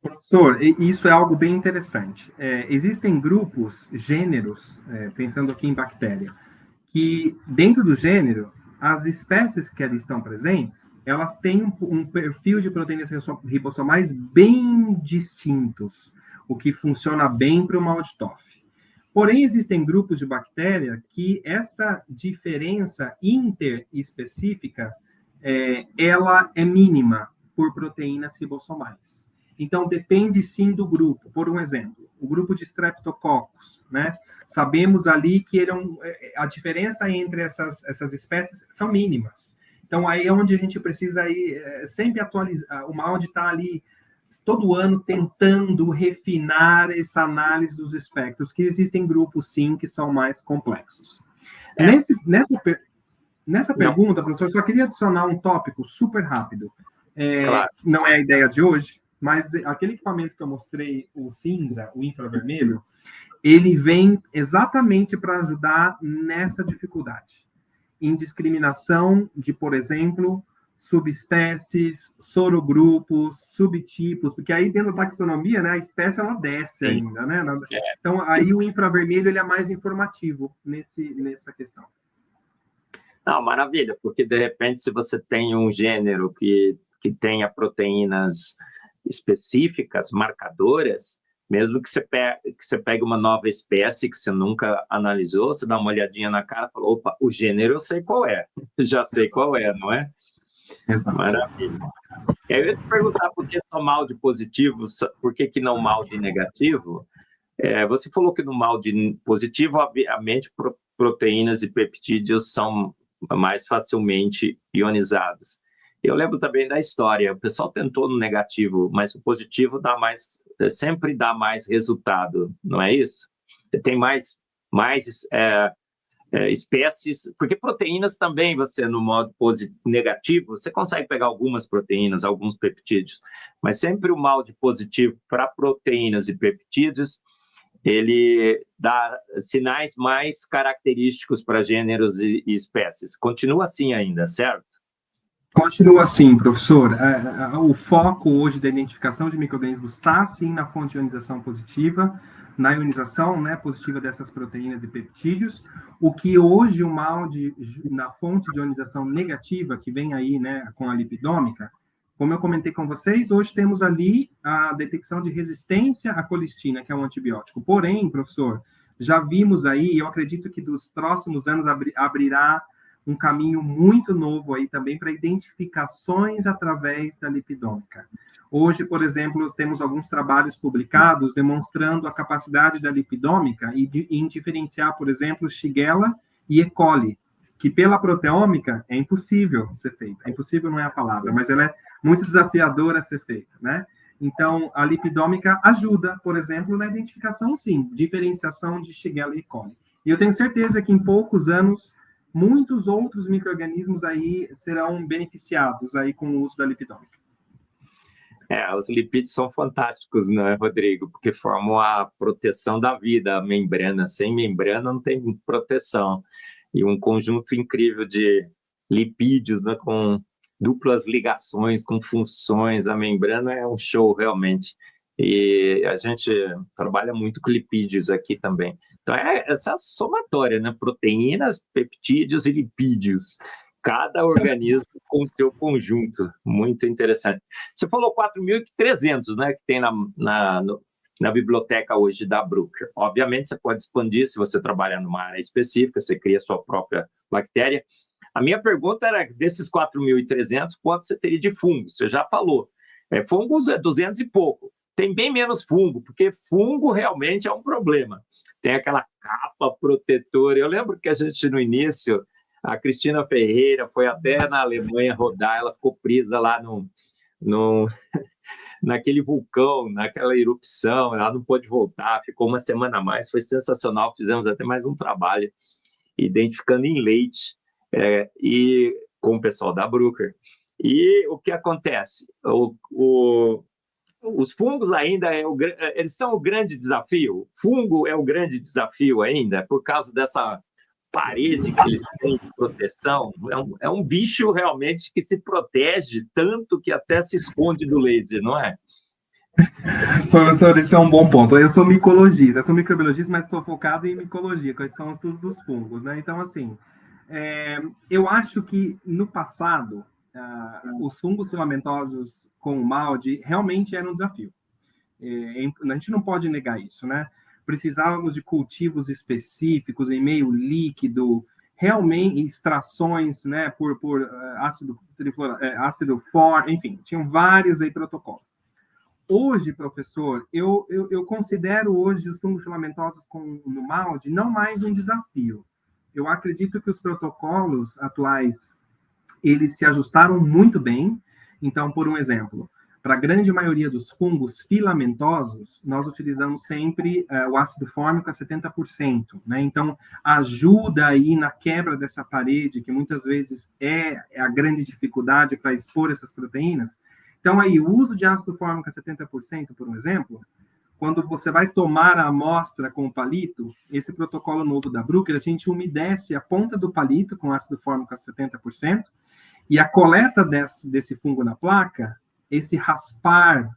Professor, isso é algo bem interessante. Existem grupos, gêneros, pensando aqui em bactéria, que dentro do gênero, as espécies que ali estão presentes, elas têm um perfil de proteínas ribossomais bem distintos, o que funciona bem para o Malditoff. Porém, existem grupos de bactéria que essa diferença interespecífica, ela é mínima por proteínas ribossomais. Então, depende sim do grupo. Por um exemplo, o grupo de Streptococcus, né? Sabemos ali que a diferença entre essas espécies são mínimas. Então, aí é onde a gente precisa sempre atualizar. O MALDI está ali todo ano tentando refinar essa análise dos espectros, que existem grupos, sim, que são mais complexos. Nessa pergunta, professor, eu só queria adicionar um tópico super rápido. Claro. Não é a ideia de hoje, mas aquele equipamento que eu mostrei, o cinza, o infravermelho, ele vem exatamente para ajudar nessa dificuldade. Indiscriminação de, por exemplo, subespécies, sorogrupos, subtipos, porque aí dentro da taxonomia, né, a espécie ela desce ainda, né? Então, aí o infravermelho ele é mais informativo nessa questão. Não, maravilha, porque de repente se você tem um gênero que tenha proteínas específicas, marcadoras, mesmo que você pegue uma nova espécie que você nunca analisou, você dá uma olhadinha na cara e fala, opa, o gênero eu sei qual é, já sei qual é, não é? Exato. Maravilha. Eu ia te perguntar por que só MALDI positivo, por que não MALDI negativo? Você falou que no MALDI positivo, obviamente, proteínas e peptídeos são mais facilmente ionizados. Eu lembro também da história, o pessoal tentou no negativo, mas o positivo sempre dá mais resultado, não é isso? Tem mais espécies, porque proteínas também, você no modo negativo, você consegue pegar algumas proteínas, alguns peptídeos, mas sempre o MALDI positivo para proteínas e peptídeos, ele dá sinais mais característicos para gêneros e espécies. Continua assim ainda, certo? Continua assim, professor. O foco hoje da identificação de micro-organismos está, sim, na fonte de ionização positiva, na ionização, né, positiva dessas proteínas e peptídeos. O que hoje o MALDI, na fonte de ionização negativa, que vem aí, né, com a lipidômica, como eu comentei com vocês, hoje temos ali a detecção de resistência à colistina, que é um antibiótico. Porém, professor, já vimos aí, eu acredito que dos próximos anos abrirá um caminho muito novo aí também para identificações através da lipidômica. Hoje, por exemplo, temos alguns trabalhos publicados demonstrando a capacidade da lipidômica em diferenciar, por exemplo, Shigella e E. coli, que pela proteômica é impossível ser feita. É impossível não é a palavra, mas ela é muito desafiadora a ser feita, né? Então, a lipidômica ajuda, por exemplo, na identificação, sim, diferenciação de Shigella e E. coli. E eu tenho certeza que em poucos anos, muitos outros micro-organismos aí serão beneficiados aí com o uso da lipidômica. Os lipídios são fantásticos, né, Rodrigo? Porque formam a proteção da vida, a membrana. Sem membrana não tem proteção. E um conjunto incrível de lipídios, né, com duplas ligações, com funções. A membrana é um show, realmente. E a gente trabalha muito com lipídios aqui também. Então, essa somatória, né? Proteínas, peptídeos e lipídios. Cada organismo com o seu conjunto. Muito interessante. Você falou 4.300, né? Que tem na biblioteca hoje da Bruker. Obviamente, você pode expandir se você trabalhar numa área específica, você cria sua própria bactéria. A minha pergunta era, desses 4.300, quanto você teria de fungo? Você já falou. Fungos é 200 e pouco. Tem bem menos fungo, porque fungo realmente é um problema. Tem aquela capa protetora. Eu lembro que a gente, no início, a Cristina Ferreira foi até na Alemanha rodar, ela ficou presa lá naquele vulcão, naquela erupção, ela não pôde voltar, ficou uma semana a mais, foi sensacional, fizemos até mais um trabalho identificando em leite, e com o pessoal da Bruker. E o que acontece? Os fungos ainda eles são o grande desafio. Fungo é o grande desafio ainda, por causa dessa parede que eles têm de proteção. É um bicho realmente que se protege tanto que até se esconde do laser, não é? Professor, esse é um bom ponto. Eu sou micologista, eu sou microbiologista, mas sou focado em micologia, quais são os estudos dos fungos, né? Então, assim, eu acho que no passado, os fungos filamentosos com o MALDI realmente eram um desafio. A gente não pode negar isso, né? Precisávamos de cultivos específicos em meio líquido, realmente extrações, né, por ácido fórico, enfim, tinham vários aí protocolos. Hoje, professor, eu considero hoje os fungos filamentosos no MALDI não mais um desafio. Eu acredito que os protocolos atuais, eles se ajustaram muito bem. Então, por um exemplo, para a grande maioria dos fungos filamentosos, nós utilizamos sempre o ácido fórmico a 70%, né? Então, ajuda aí na quebra dessa parede, que muitas vezes é a grande dificuldade para expor essas proteínas. Então, aí, o uso de ácido fórmico a 70%, por um exemplo, quando você vai tomar a amostra com o palito, esse protocolo novo da Bruker, a gente umedece a ponta do palito com ácido fórmico a 70%, e a coleta desse fungo na placa, esse raspar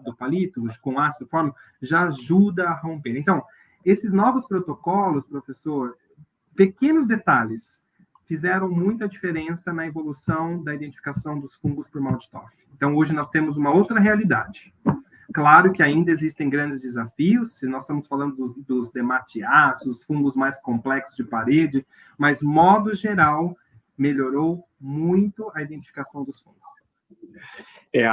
do palito com ácido fórmico já ajuda a romper. Então, esses novos protocolos, professor, pequenos detalhes, fizeram muita diferença na evolução da identificação dos fungos por MALDI-TOF. Então, hoje nós temos uma outra realidade. Claro que ainda existem grandes desafios, se nós estamos falando dos dematiáceos, fungos mais complexos de parede, mas, modo geral, melhorou muito a identificação dos fungos.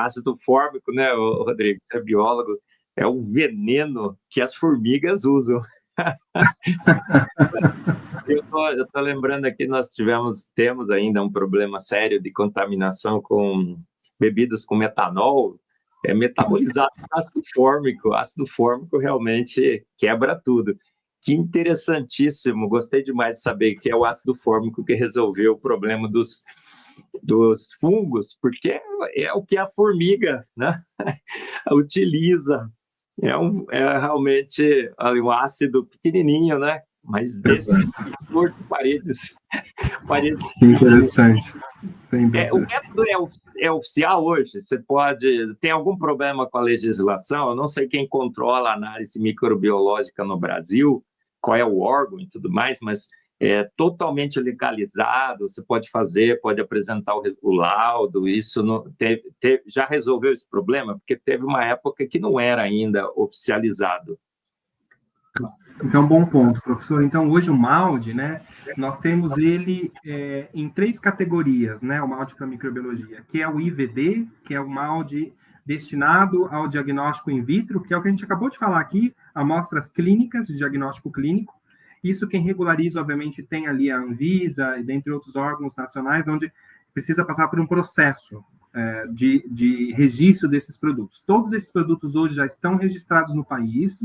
Ácido fórmico, né, Rodrigo? Você é biólogo, é um veneno que as formigas usam. Eu tô lembrando aqui, temos ainda um problema sério de contaminação com bebidas com metanol, metabolizado com ácido fórmico. Ácido fórmico realmente quebra tudo. Que interessantíssimo, gostei demais de saber que é o ácido fórmico que resolveu o problema dos fungos, porque é o que a formiga, né, utiliza. É realmente um ácido pequenininho, né, mas desinfetador de paredes. Interessante. O método é oficial hoje? Tem algum problema com a legislação? Eu não sei quem controla a análise microbiológica no Brasil, qual é o órgão e tudo mais, mas é totalmente legalizado, você pode apresentar o laudo, isso já resolveu esse problema? Porque teve uma época que não era ainda oficializado. Isso é um bom ponto, professor. Então, hoje o MALD, né, nós temos ele em 3 categorias, né, o MALD para microbiologia, que é o IVD, que é o MALD destinado ao diagnóstico in vitro, que é o que a gente acabou de falar aqui, amostras clínicas de diagnóstico clínico. Isso quem regulariza, obviamente, tem ali a Anvisa, e dentre outros órgãos nacionais, onde precisa passar por um processo de registro desses produtos. Todos esses produtos hoje já estão registrados no país,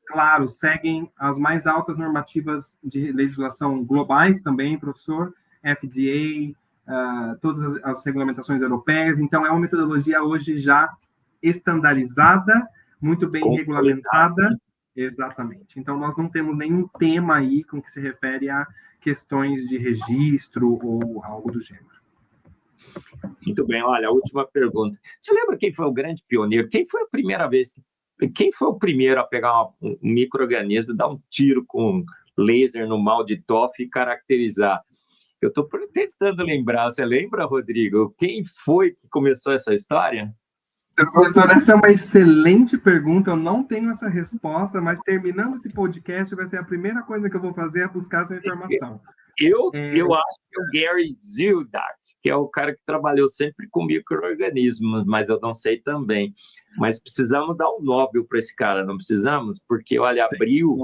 claro, seguem as mais altas normativas de legislação globais também, professor, FDA, todas as regulamentações europeias. Então, é uma metodologia hoje já estandarizada, muito bem regulamentada. Exatamente. Então, nós não temos nenhum tema aí com que se refere a questões de registro ou algo do gênero. Muito bem, olha, a última pergunta. Você lembra quem foi o grande pioneiro? Quem foi a primeira vez que Quem foi o primeiro a pegar um micro-organismo, dar um tiro com laser no mal de Toff e caracterizar? Eu estou tentando lembrar. Você lembra, Rodrigo? Quem foi que começou essa história? Professor, essa é uma excelente pergunta. Eu não tenho essa resposta, mas terminando esse podcast, vai ser a primeira coisa que eu vou fazer é buscar essa informação. Eu acho que é o Gary Zildak, que é o cara que trabalhou sempre com micro-organismos, mas eu não sei também. Mas precisamos dar um Nobel para esse cara, não precisamos? Porque, olha, abriu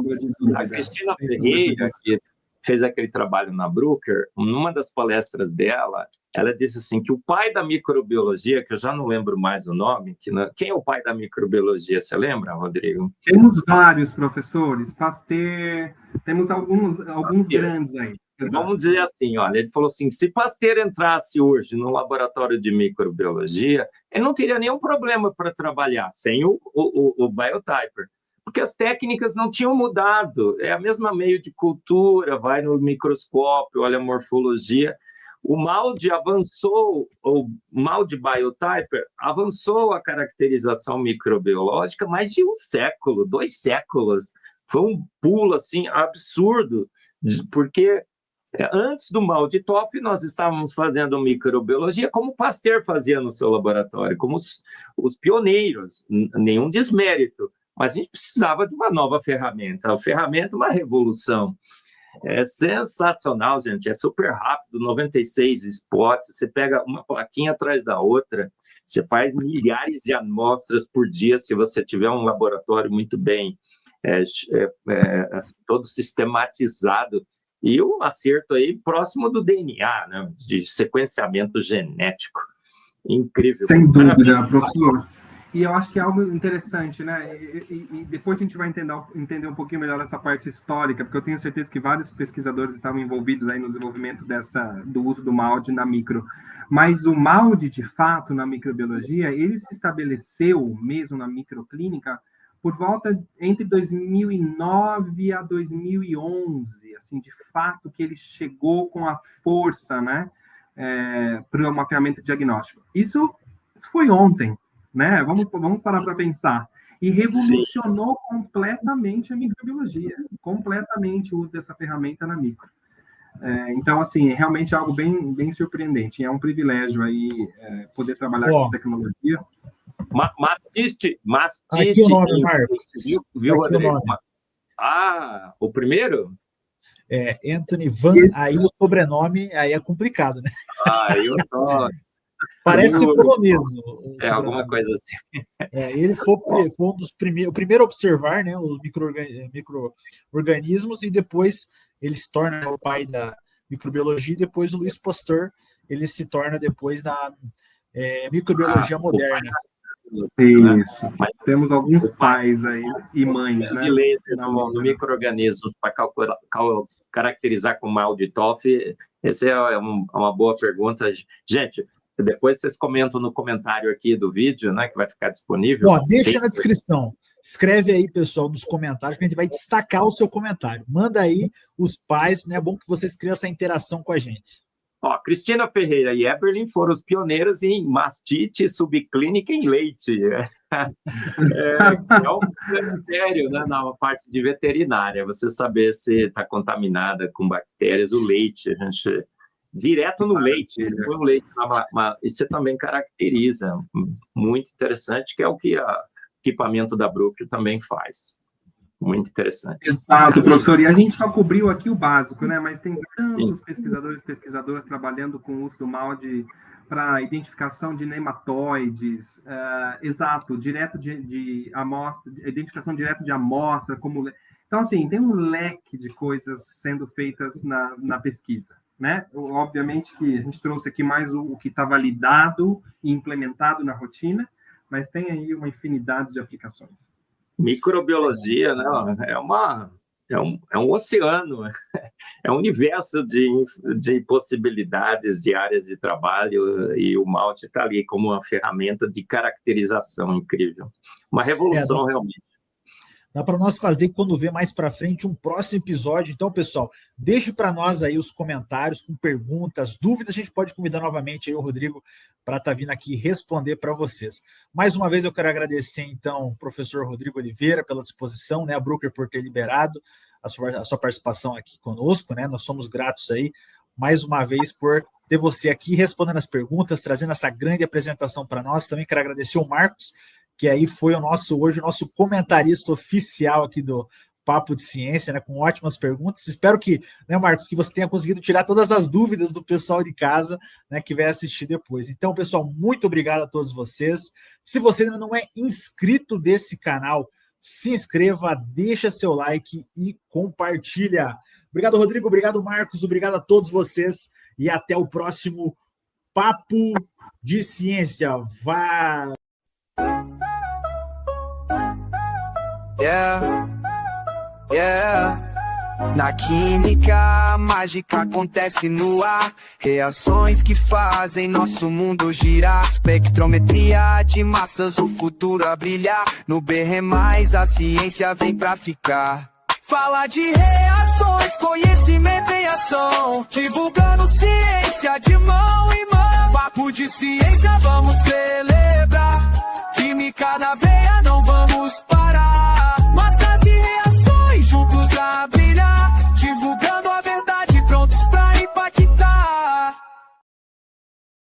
a Cristina Ferreira, que fez aquele trabalho na Bruker, numa das palestras dela, ela disse assim, que o pai da microbiologia, que eu já não lembro mais o nome, quem é o pai da microbiologia, você lembra, Rodrigo? Temos vários professores, Pasteur, temos alguns grandes aí. Vamos dizer assim, olha, ele falou assim, se Pasteur entrasse hoje no laboratório de microbiologia, ele não teria nenhum problema para trabalhar sem o biotyper, porque as técnicas não tinham mudado, é a mesma meio de cultura, vai no microscópio, olha a morfologia. O MALD avançou, o MALD biotyper avançou a caracterização microbiológica mais de 1 século, 2 séculos. Foi um pulo assim absurdo, porque antes do MALD Toff, nós estávamos fazendo microbiologia como Pasteur fazia no seu laboratório, como os pioneiros, nenhum desmérito, mas a gente precisava de uma nova ferramenta, uma revolução. É sensacional, gente, é super rápido, 96 spots, você pega uma plaquinha atrás da outra, você faz milhares de amostras por dia, se você tiver um laboratório muito bem, assim, todo sistematizado, e um acerto aí próximo do DNA, né, de sequenciamento genético. Incrível. Sem dúvida, professor. E eu acho que é algo interessante, né? E depois a gente vai entender um pouquinho melhor essa parte histórica, porque eu tenho certeza que vários pesquisadores estavam envolvidos aí no desenvolvimento do uso do MALD na micro. Mas o MALD, de fato, na microbiologia, ele se estabeleceu mesmo na microclínica por volta entre 2009 a 2011, assim, de fato que ele chegou com a força, né, para uma ferramenta de diagnóstico. Isso foi ontem, né? Vamos parar para pensar. E revolucionou completamente a microbiologia, completamente o uso dessa ferramenta na micro. Então, assim, é realmente algo bem, bem surpreendente. É um privilégio aí poder trabalhar com essa tecnologia. Mastiste. Aqui o nome, Marcos. Viu, Rodrigo? O primeiro? Anthony Van, aí o sobrenome, aí é complicado, né? Eu tô... Parece polonês. Alguma coisa assim. Ele foi um dos primeiros, o primeiro a observar, né, os micro-organismos, e depois ele se torna o pai da microbiologia, e depois o Louis Pasteur, ele se torna depois da microbiologia moderna. Isso. Mas temos alguns pais aí e mães, né? De laser no micro-organismo para caracterizar com mal de Toff. Essa é uma boa pergunta. Gente, depois vocês comentam no comentário aqui do vídeo, né, que vai ficar disponível. Deixa na descrição. Escreve aí, pessoal, nos comentários, que a gente vai destacar o seu comentário. Manda aí os pais, né? É bom que vocês criam essa interação com a gente. Cristina Ferreira e Eberlin foram os pioneiros em mastite subclínica em leite. É um sério, né, na parte de veterinária, você saber se está contaminada com bactérias, o leite, a gente... Direto no leite, você põe o leite e você também caracteriza. Muito interessante, que é o que o equipamento da Bruker também faz. Muito interessante. Exato, professor. E a gente só cobriu aqui o básico, né? Mas tem tantos pesquisadores e pesquisadoras trabalhando com o uso do MALDI para identificação de nematóides, exato, direto de amostra, identificação direta de amostra, como... Então, assim, tem um leque de coisas sendo feitas na pesquisa, né? Obviamente que a gente trouxe aqui mais o que está validado e implementado na rotina, mas tem aí uma infinidade de aplicações. Microbiologia, né? É um oceano, é um universo de possibilidades de áreas de trabalho, e o MALDI está ali como uma ferramenta de caracterização incrível. Uma revolução, realmente. Dá para nós fazer, quando ver mais para frente, um próximo episódio. Então, pessoal, deixe para nós aí os comentários com perguntas, dúvidas. A gente pode convidar novamente aí o Rodrigo para estar vindo aqui responder para vocês. Mais uma vez, eu quero agradecer, então, o professor Rodrigo Oliveira pela disposição, né, a Bruker por ter liberado a sua participação aqui conosco, né? Nós somos gratos aí, mais uma vez, por ter você aqui respondendo as perguntas, trazendo essa grande apresentação para nós. Também quero agradecer o Marcos, que aí foi hoje o nosso comentarista oficial aqui do Papo de Ciência, né, com ótimas perguntas. Espero que, né, Marcos, que você tenha conseguido tirar todas as dúvidas do pessoal de casa, né, que vai assistir depois. Então, pessoal, muito obrigado a todos vocês. Se você ainda não é inscrito desse canal, se inscreva, deixa seu like e compartilha. Obrigado, Rodrigo, obrigado, Marcos, obrigado a todos vocês e até o próximo Papo de Ciência. Vá! Na química, a mágica acontece no ar. Reações que fazem nosso mundo girar. Espectrometria de massas, o futuro a brilhar. No BR+, a ciência vem pra ficar. Fala de reações, conhecimento em ação. Divulgando ciência de mão em mão. Papo de ciência, vamos celebrar. Química na veia,